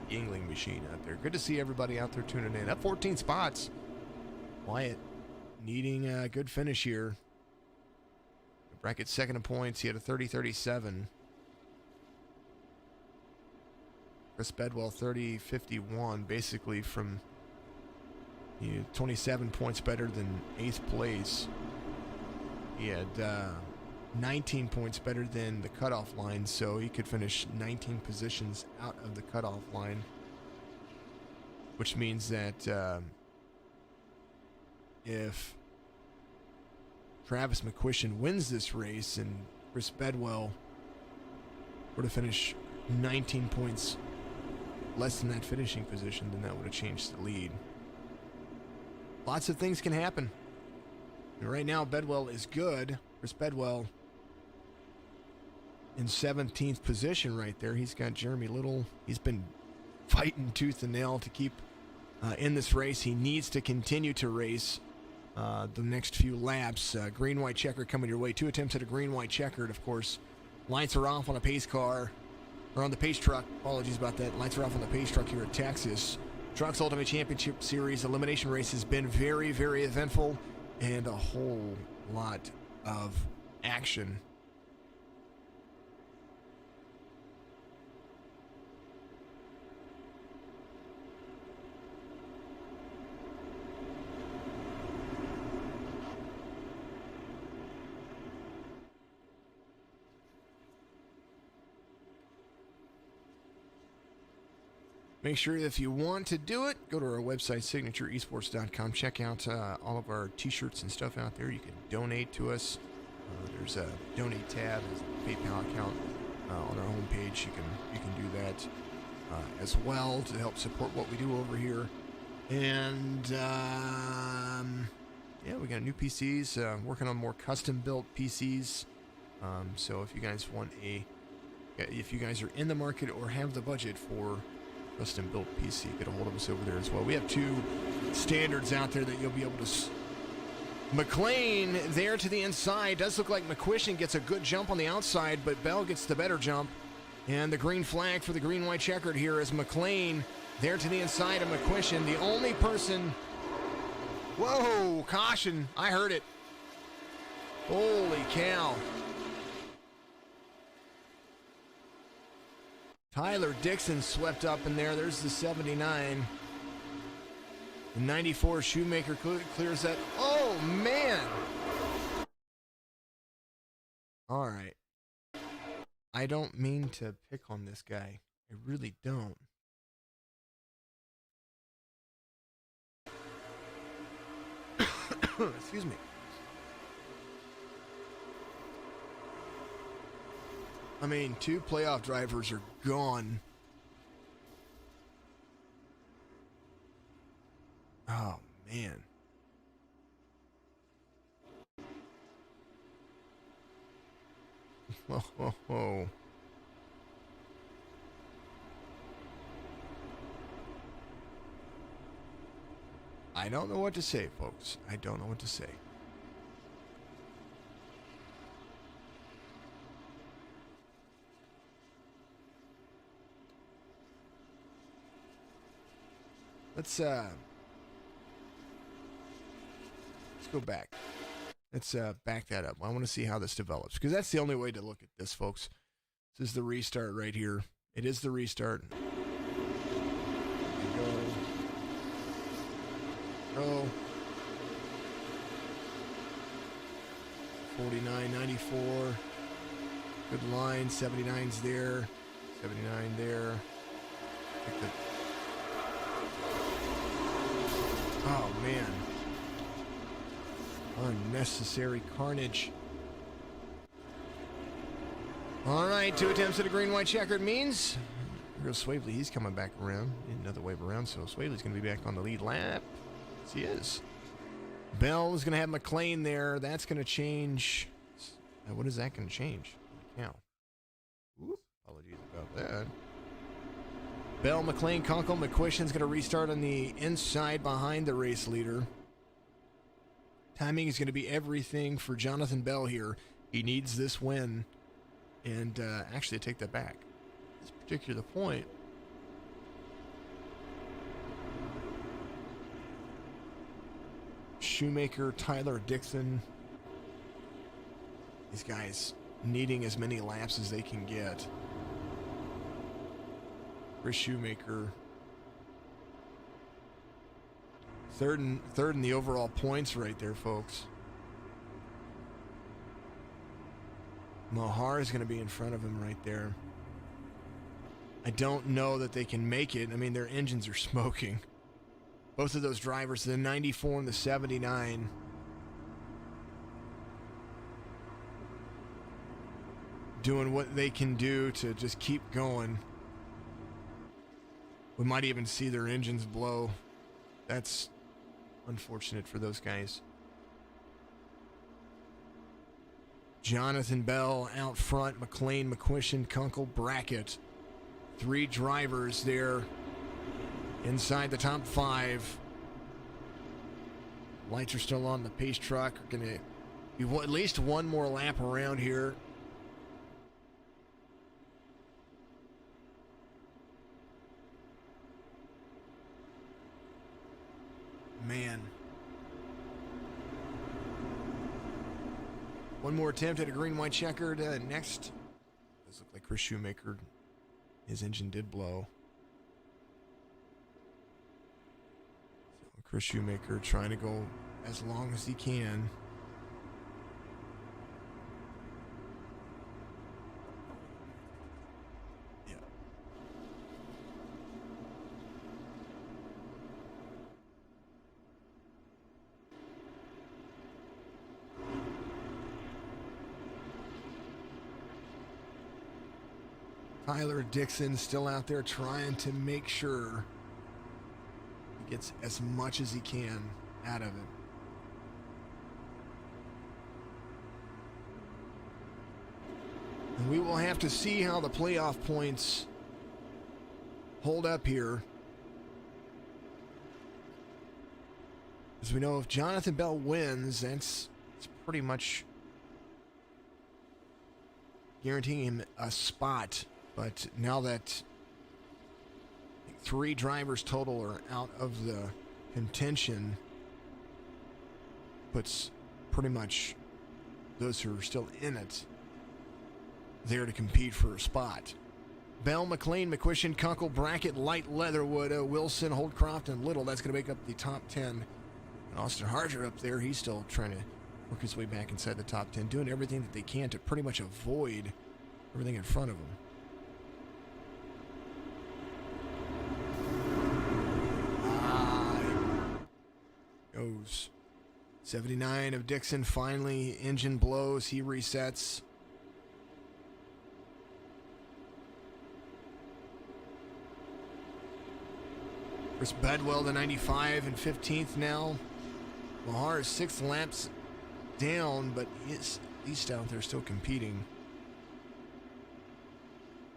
Yingling machine out there. Good to see everybody out there tuning in. Up 14 spots. Wyatt needing a good finish here. Brackett second in points. He had a 30-37. Chris Bedwell 30-51, basically from 27 points better than 8th place. He had 19 points better than the cutoff line, so he could finish 19 positions out of the cutoff line, which means that if Travis McQuistion wins this race and Chris Bedwell were to finish 19 points less than that finishing position, then that would have changed the lead. Lots of things can happen. And right now, Bedwell is good. Chris Bedwell in 17th position right there. He's got Jeremy Little. He's been fighting tooth and nail to keep in this race. He needs to continue to race the next few laps. Green-white checker coming your way. 2 attempts at a green-white checkered, of course. Lights are off on a pace car. Or on the pace truck. Apologies about that. Lights are off on the pace truck here at Texas. TRUCS Ultimate Championship Series elimination race has been very, very eventful, and a whole lot of action. Make sure if you want to do it, go to our website, signatureesports.com. Check out all of our t-shirts and stuff out there. You can donate to us. There's a donate tab, there's a PayPal account on our homepage. You can do that as well to help support what we do over here. And yeah, we got new PCs. Working on more custom-built PCs. So if you guys if you guys are in the market or have the budget for custom-built PC, get a hold of us over there as well. We have 2 standards out there that you'll be able to McLean there to the inside. Does look like McQuistion gets a good jump on the outside, but Bell gets the better jump. And the green flag for the green-white checkered here is McLean there to the inside of McQuistion. The only person... Whoa, caution. I heard it. Holy cow. Tyler Dixon swept up in there. There's the 79. The 94 Shoemaker clears that. Oh, man. All right. I don't mean to pick on this guy. I really don't. Excuse me. I mean, 2 playoff drivers are gone. Oh, man. Oh. I don't know what to say, folks. I don't know what to say. Let's go back. Let's back that up. I want to see how this develops, because that's the only way to look at this, folks. This is the restart right here. It is the restart. Go. 49, 94. Good line. 79's there. 79 there. Oh, man. Unnecessary carnage. All right, 2 attempts at a green-white checkered means... Here goes Swavely. He's coming back around. Another wave around, so Swavely's going to be back on the lead lap. Yes, he is. Bell is going to have McLean there. That's going to change. What is that going to change? Now, apologies about that. Bell, McLean, Conkle, McQuistion's going to restart on the inside behind the race leader. Timing is going to be everything for Jonathan Bell here. He needs this win. And actually, I take that back. At this particular point, Shoemaker, Tyler Dixon, these guys needing as many laps as they can get. Chris Shoemaker, third in the overall points right there, folks. Mahar is going to be in front of him right there. I don't know that they can make it. I mean, their engines are smoking. Both of those drivers, the 94 and the 79. Doing what they can do to just keep going. We might even see their engines blow. That's unfortunate for those guys. Jonathan Bell out front. McLean, McQuistion, Kunkel, Brackett. 3 drivers there inside the top 5. Lights are still on. The pace truck are going to be at least one more lap around here. Man. One more attempt at a green-white checkered. Next. Does look like Chris Shoemaker. His engine did blow. So Chris Shoemaker trying to go as long as he can. Yeah. Tyler Dixon still out there trying to make sure he gets as much as he can out of it. And we will have to see how the playoff points hold up here. As we know, if Jonathan Bell wins, it's pretty much guaranteeing him a spot. But now that 3 drivers total are out of the contention, puts pretty much those who are still in it there to compete for a spot. Bell, McLean, McQuistion, Kunkel, Brackett, Light, Leatherwood, Wilson, Holdcroft, and Little. That's going to make up the top 10. And Austin Harger up there, he's still trying to work his way back inside the top 10, doing everything that they can to pretty much avoid everything in front of him. Goes 79 of Dixon. Finally, engine blows. He resets. Chris Bedwell to 95 and 15th now. Mahar is 6 laps down, but he's at least out there still competing.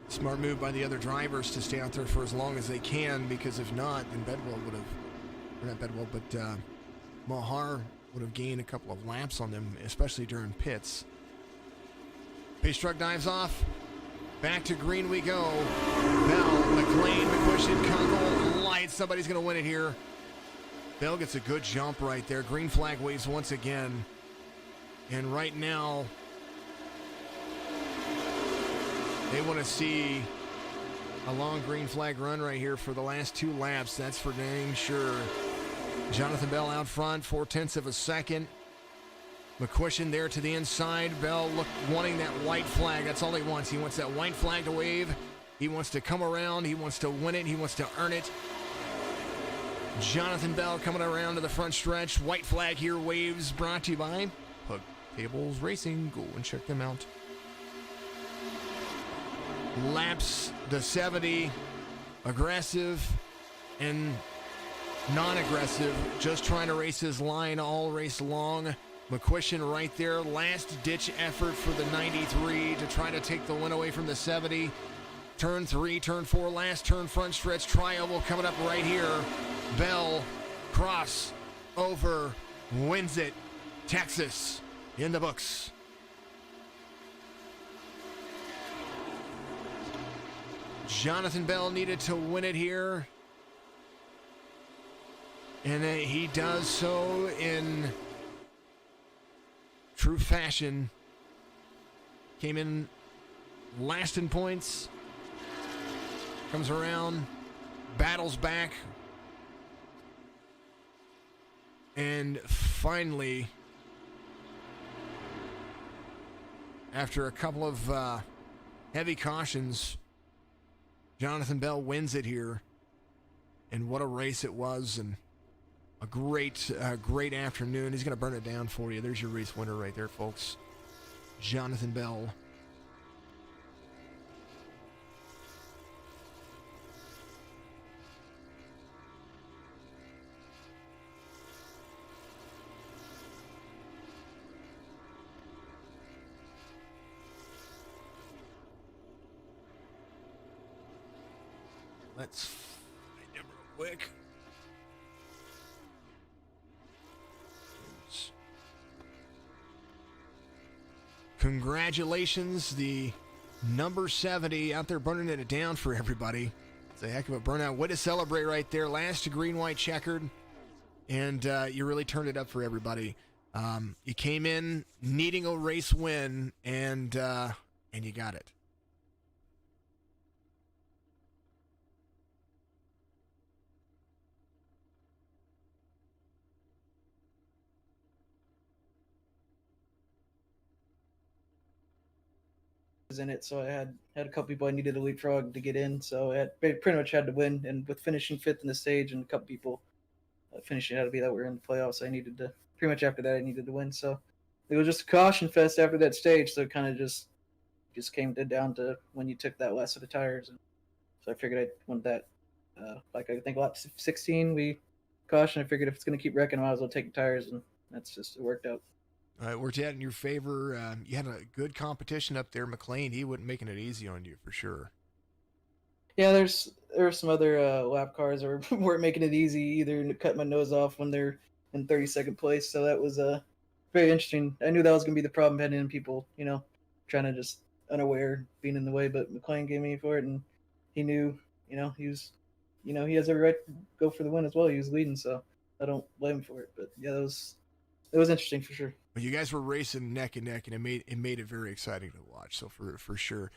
Smart move by the other drivers to stay out there for as long as they can, because if not, then Bedwell would have, or not Bedwell, but Mahar would have gained a couple of laps on them, especially during pits. Pace truck dives off. Back to green we go. Bell, McLean, McQuistion, Kunkel, Light. Somebody's going to win it here. Bell gets a good jump right there. Green flag waves once again. And right now, they want to see a long green flag run right here for the last 2 laps. That's for dang sure. Jonathan Bell out front, 0.4 of a second. McQuistion there to the inside. Bell wanting that white flag. That's all he wants. He wants that white flag to wave. He wants to come around. He wants to win it. He wants to earn it. Jonathan Bell coming around to the front stretch. White flag here waves, brought to you by Pug Tables Racing. Go and check them out. Laps the 70. Aggressive and non-aggressive. Just trying to race his line all race long. McQuistion right there. Last ditch effort for the 93 to try to take the win away from the 70. Turn 3, turn 4, last turn front stretch. Tri-oval coming up right here. Bell, cross, over, wins it. Texas in the books. Jonathan Bell needed to win it here. And he does so in true fashion. Came in last in points. Comes around, battles back. And finally, after a couple of heavy cautions, Jonathan Bell wins it here. And what a race it was, and a great afternoon. He's going to burn it down for you. There's your race winner right there, folks. Jonathan Bell. Let's find him real quick. Congratulations, the number 70 out there burning it down for everybody. It's a heck of a burnout. Way to celebrate right there. Last green-white checkered, and you really turned it up for everybody. You came in needing a race win, and you got it. In it, so I had a couple people I needed to leapfrog to get in, so I pretty much had to win. And with finishing 5th in the stage and a couple people finishing out of me that were in the playoffs, I needed to pretty much after that I needed to win. So it was just a caution fest after that stage. So it kind of just came down to when you took that last set of tires, and so I figured I'd want that. Like I think lap 16 we caution. I figured if it's gonna keep wrecking, I might as well take the tires, and that's just it worked out. It worked out in your favor. You had a good competition up there. McLean, he wasn't making it easy on you for sure. Yeah, there were some other lap cars that weren't making it easy either. To cut my nose off when they're in 32nd place. So that was very interesting. I knew that was going to be the problem heading in, people, trying to just unaware being in the way, but McLean gave me for it, and he knew, he was, he has every right to go for the win as well. He was leading, so I don't blame him for it. But yeah, it was interesting for sure. Well, you guys were racing neck and neck, and it made it very exciting to watch. So for sure,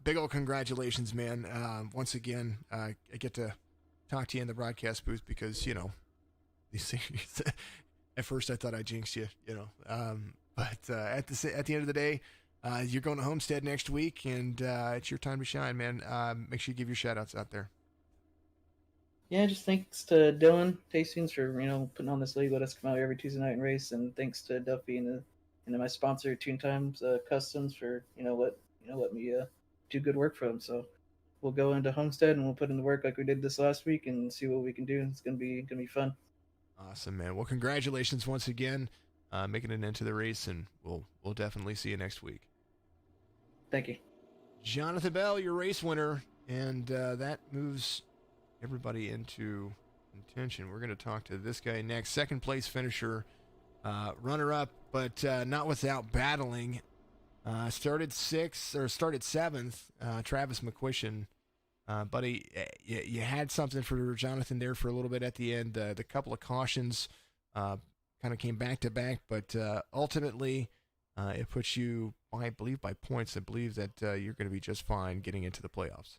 big old congratulations, man. Once again, I get to talk to you in the broadcast booth because these things. At first, I thought I jinxed you, but at the end of the day, you're going to Homestead next week, and it's your time to shine, man. Make sure you give your shout outs out there. Yeah, just thanks to Dylan Tastings for putting on this league, let us come out every Tuesday night and race, and thanks to Duffy and my sponsor Tune Times Customs for let me do good work for them. So we'll go into Homestead and we'll put in the work like we did this last week and see what we can do. It's gonna be fun. Awesome, man. Well, congratulations once again, making it into the race, and we'll definitely see you next week. Thank you, Jonathan Bell, your race winner, and that moves everybody into contention. We're going to talk to this guy next. Second place finisher, runner-up, but not without battling. Started seventh. Travis McQuistion. Buddy, you had something for Jonathan there for a little bit at the end. The couple of cautions kind of came back to back, but ultimately it puts you, I believe, by points. I believe that you're going to be just fine getting into the playoffs.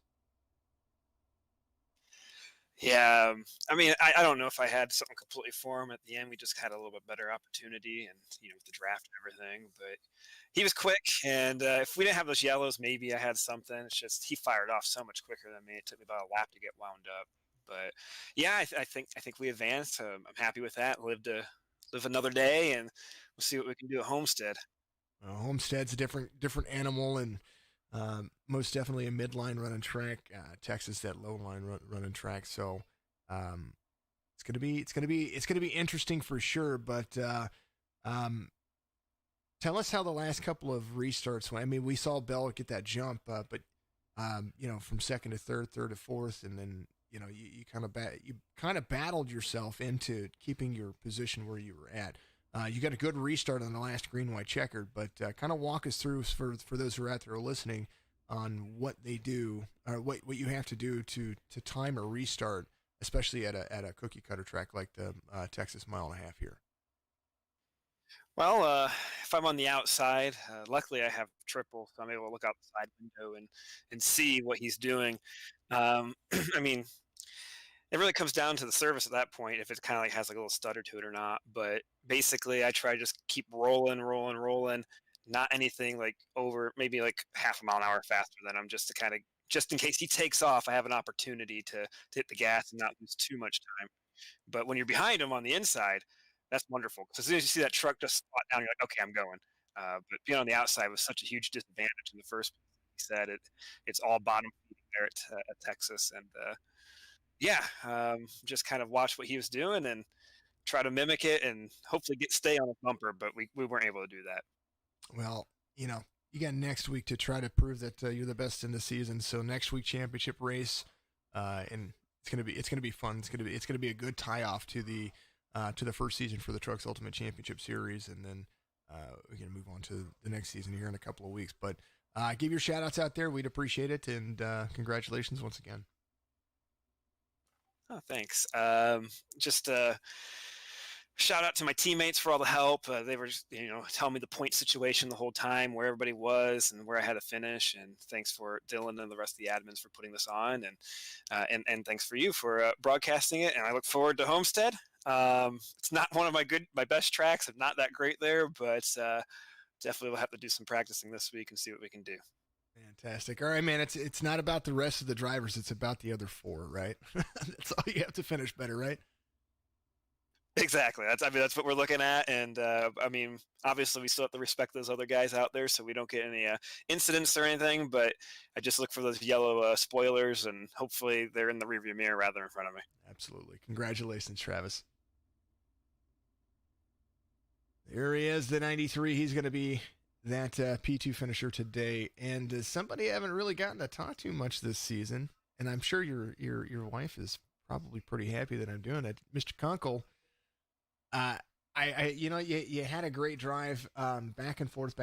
Yeah, I mean, I don't know if I had something completely for him at the end. We just had a little bit better opportunity, and with the draft and everything. But he was quick, and if we didn't have those yellows, maybe I had something. It's just he fired off so much quicker than me. It took me about a lap to get wound up. But yeah, I think we advanced. I'm happy with that. Live another day, and we'll see what we can do at Homestead. Homestead's a different animal, and most definitely a midline running track. Texas, that low line running track. So it's gonna be interesting for sure. But tell us how the last couple of restarts went. I mean, we saw Bell get that jump, but from second to third to fourth, and then you kind of battled yourself into keeping your position where you were at. You got a good restart on the last green-white checkered, but kind of walk us through for those who are out there listening on what they do, or what you have to do to time a restart, especially at a cookie cutter track like the Texas 1.5 mile here. Well, if I'm on the outside, luckily I have triple, so I'm able to look out the side window and see what he's doing. I mean, it really comes down to the service at that point, if it kind of like has like a little stutter to it or not. But basically, I try to just keep rolling, not anything like over maybe like half a mile an hour faster than him, just in case he takes off, I have an opportunity to hit the gas and not lose too much time. But when you're behind him on the inside, that's wonderful. Because as soon as you see that truck just spot down, you're like, okay, I'm going. But being on the outside was such a huge disadvantage in the first place. He said it's all bottom feeding there at Texas, and just kind of watch what he was doing and try to mimic it and hopefully stay on a bumper, but we weren't able to do that. Well, you got next week to try to prove that you're the best in the season. So next week championship race, and it's gonna be fun. It's gonna be a good tie off to the first season for the TRUCS Ultimate Championship Series, and then we're gonna move on to the next season here in a couple of weeks. But give your shout outs out there. We'd appreciate it, and congratulations once again. Oh, thanks. Just shout out to my teammates for all the help. They were just, telling me the point situation the whole time, where everybody was and where I had to finish. And thanks for Dylan and the rest of the admins for putting this on. And thanks for you for broadcasting it. And I look forward to Homestead. It's not one of my best tracks. I'm not that great there, but definitely we'll have to do some practicing this week and see what we can do. Fantastic. All right, man. It's not about the rest of the drivers. It's about the other four, right? That's all you have to finish better, right? Exactly. That's what we're looking at. And obviously we still have to respect those other guys out there so we don't get any incidents or anything, but I just look for those yellow spoilers, and hopefully they're in the rearview mirror rather than in front of me. Absolutely. Congratulations, Travis. There he is, the 93. He's going to be that P2 finisher today. And somebody I haven't really gotten to talk to much this season, and I'm sure your wife is probably pretty happy that I'm doing it. Mr. Kunkel, You had a great drive, back and forth.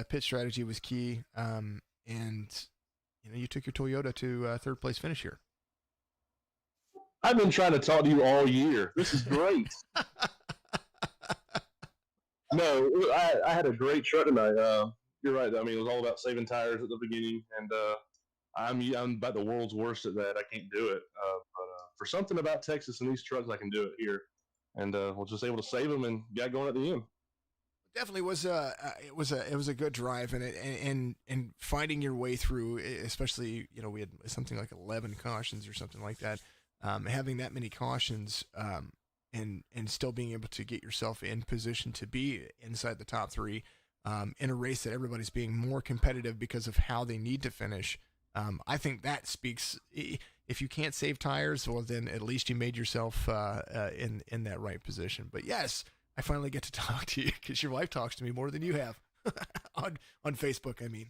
Pit strategy was key, and you took your Toyota to third place finish here. I've been trying to talk to you all year. This is great. No, I had a great truck tonight. You're right. I mean, it was all about saving tires at the beginning, and I'm about the world's worst at that. I can't do it. But for something about Texas and these trucks, I can do it here, and was just able to save them and got going at the end. Definitely was it was a good drive, and finding your way through, especially we had something like 11 cautions or something like that. Having that many cautions, and still being able to get yourself in position to be inside the top three, in a race that everybody's being more competitive because of how they need to finish. I think that speaks. If you can't save tires, well, then at least you made yourself in that right position. But yes, I finally get to talk to you because your wife talks to me more than you have on Facebook. I mean.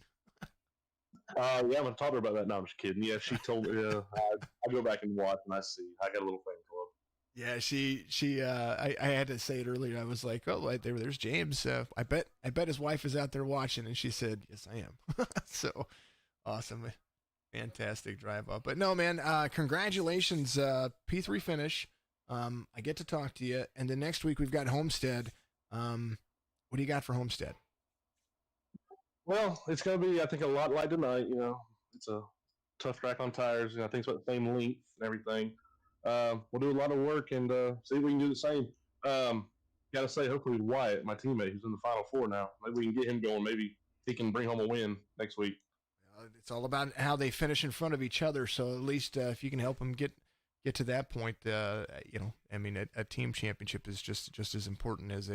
Yeah, I'm gonna talk to her about that. No, I'm just kidding. Yeah, she told me. I go back and watch, and I see. I got a little fan club. Yeah, she. I had to say it earlier. I was like, oh, there's James. I bet his wife is out there watching, and she said, yes, I am. So awesome, fantastic drive up. But no, man, congratulations, P3 finish. I get to talk to you, and then next week we've got Homestead. What do you got for Homestead? Well, it's going to be, I think, a lot like tonight. It's a tough track on tires. I think it's about the same length and everything. We'll do a lot of work and see if we can do the same. Got to say, hopefully Wyatt, my teammate, who's in the Final Four now, maybe we can get him going. Maybe he can bring home a win next week. It's all about how they finish in front of each other. So at least if you can help them get to that point, a team championship is just as important as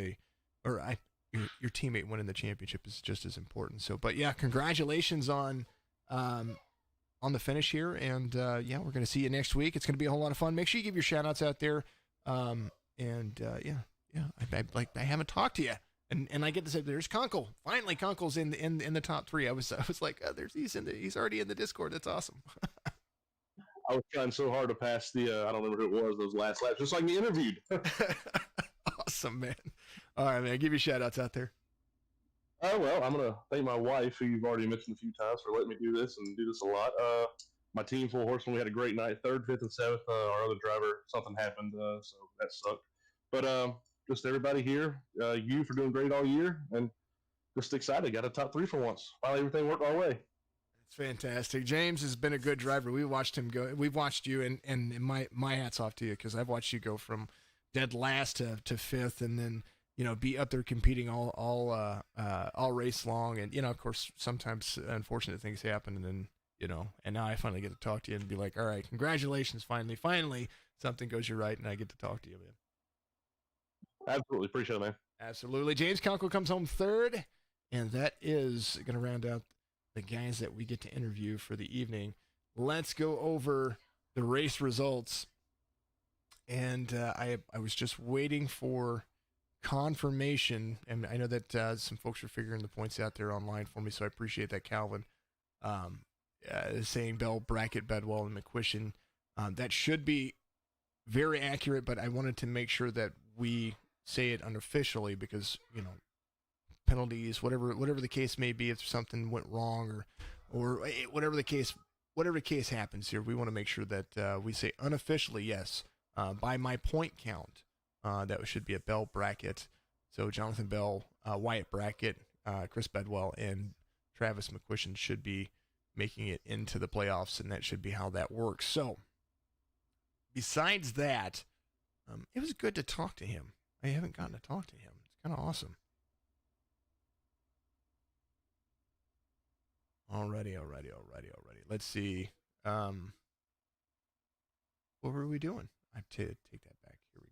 your teammate winning the championship is just as important. So, but yeah, congratulations on the finish here. And we're going to see you next week. It's going to be a whole lot of fun. Make sure you give your shout outs out there. I haven't talked to you, and I get to say there's Kunkel. Finally, Kunkel's in the top three. I was like, he's already in the Discord. That's awesome. I was trying so hard to pass the I don't remember who it was, those last laps, just like me interviewed. Awesome, man. All right, man. Give your shout outs out there. Oh, well, I'm going to thank my wife, who you've already mentioned a few times, for letting me do this and do this a lot. My team, Full Horseman, we had a great night. 3rd, 5th, and 7th. Our other driver, something happened, so that sucked. But just everybody here, you for doing great all year, and just excited. Got a top 3 for once. Finally, everything worked our way. It's fantastic. James has been a good driver. We watched him go. We've watched you, and my hat's off to you because I've watched you go from dead last to 5th, and then be up there competing all race long. And of course, sometimes unfortunate things happen, and then and now I finally get to talk to you and be like, all right, congratulations, finally something goes you right, and I get to talk to you, man. Absolutely, appreciate it, man. Absolutely. James Kunkel comes home 3rd, and that is going to round out the guys that we get to interview for the evening. Let's go over the race results. And I was just waiting for confirmation, and I know that some folks are figuring the points out there online for me, so I appreciate that, Calvin. Saying Bell, Brackett, Bedwell, and McQuistion. That should be very accurate, but I wanted to make sure that we say it unofficially because, penalties, whatever the case may be, if something went wrong or whatever the case happens here, we want to make sure that we say unofficially, yes, by my point count, that should be a Bell, Brackett. So Jonathan Bell, Wyatt Brackett, Chris Bedwell, and Travis McQuistion should be making it into the playoffs, and that should be how that works. So besides that, it was good to talk to him. I haven't gotten to talk to him. It's kind of awesome. Alrighty. Let's see. What were we doing? I have to take that back. Here we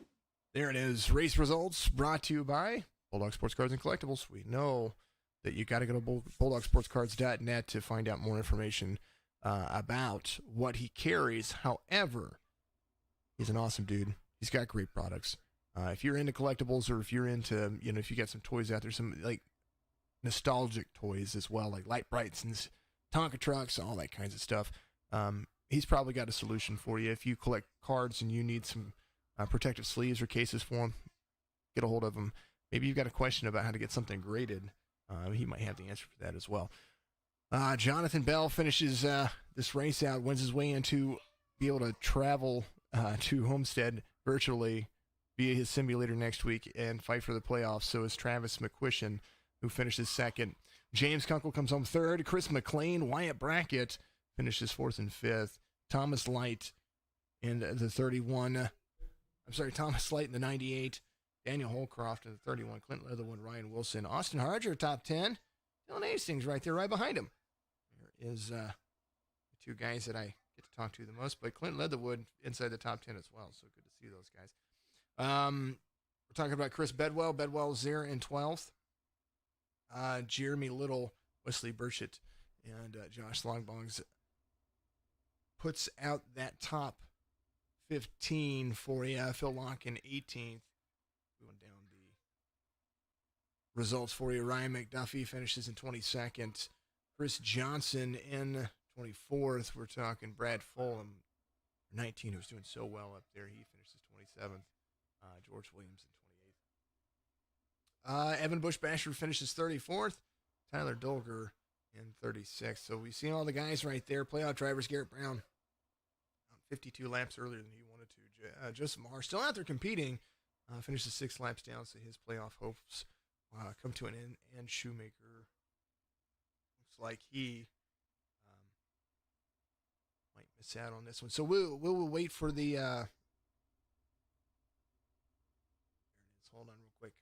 go. There it is. Race results brought to you by Bulldog Sports Cards and Collectibles. We know that you got to go to BulldogSportsCards.net to find out more information about what he carries. However, he's an awesome dude. He's got great products. If you're into collectibles, or if you're into, if you got some toys out there, some like nostalgic toys as well, like Light Brightsons, Tonka trucks, all that kinds of stuff, he's probably got a solution for you. If you collect cards and you need some protective sleeves or cases for him, get a hold of him. Maybe you've got a question about how to get something graded. He might have the answer for that as well. Jonathan Bell finishes this race out, wins his way into be able to travel to Homestead virtually via his simulator next week and fight for the playoffs. So is Travis McQuistion, who finishes second. James Kunkel comes home third. Chris McLean, Wyatt Brackett finishes fourth and fifth. Thomas Light in the 31. Thomas Light in the 98. Daniel Holcroft in the 31. Clint Leatherwood, Ryan Wilson. Austin Harger, top 10. Dylan Hastings right there, right behind him. There is the two guys that I get to talk to the most, but Clint Leatherwood inside the top 10 as well, so good to see those guys. We're talking about Chris Bedwell. Bedwell's there in 12th. Jeremy Little, Wesley Burchett, and Josh Longbongs puts out that top 15 for you. Phil Locke in 18th. Going down the results for you. Ryan McDuffie finishes in 22nd. Chris Johnson in 24th. We're talking Brad Fulham, 19, who's doing so well up there. He finishes 27th. George Williams in 28th. Evan Bush-Bashford finishes 34th. Tyler Dolger in 36th. So we see all the guys right there. Playoff drivers, Garrett Brown, 52 laps earlier than he wanted to. Joseph Mahar still out there competing. Finishes 6 laps down, so his playoff hopes come to an end. And Shoemaker looks like he might miss out on this one. So we'll wait for the. There it is. Hold on, real quick.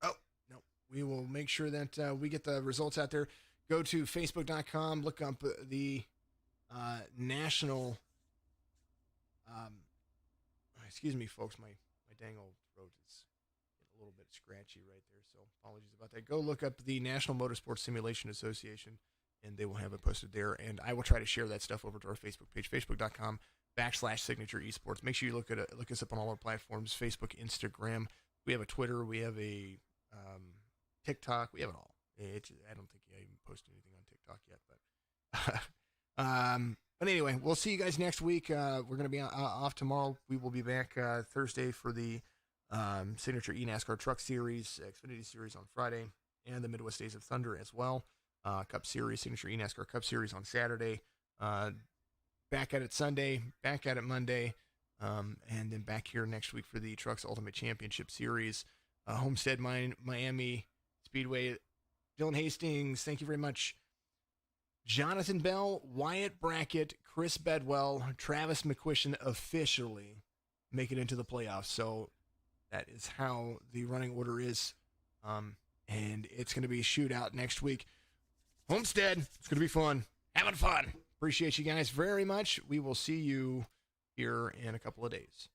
Oh no, we will make sure that we get the results out there. Go to Facebook.com. Look up the national. Excuse me, folks. My dang old throat is getting a little bit scratchy right there, so apologies about that. Go look up the National Motorsports Simulation Association, and they will have it posted there, and I will try to share that stuff over to our Facebook page, facebook.com/signature esports. Make sure you look us up on all our platforms, Facebook, Instagram. We have a Twitter. We have a TikTok. We have it all. I don't think I even posted anything on TikTok yet, but but anyway, we'll see you guys next week. We're going to be off tomorrow. We will be back Thursday for the Signature eNASCAR Truck Series, Xfinity Series on Friday, and the Midwest Days of Thunder as well. Cup Series, Signature eNASCAR Cup Series on Saturday. Back at it Sunday, back at it Monday, and then back here next week for the TRUCS Ultimate Championship Series. Homestead, Miami Speedway. Dylan Hastings, thank you very much. Jonathan Bell, Wyatt Brackett, Chris Bedwell, Travis McQuistion officially make it into the playoffs. So that is how the running order is. And it's going to be a shootout next week. Homestead, it's going to be fun. Having fun. Appreciate you guys very much. We will see you here in a couple of days.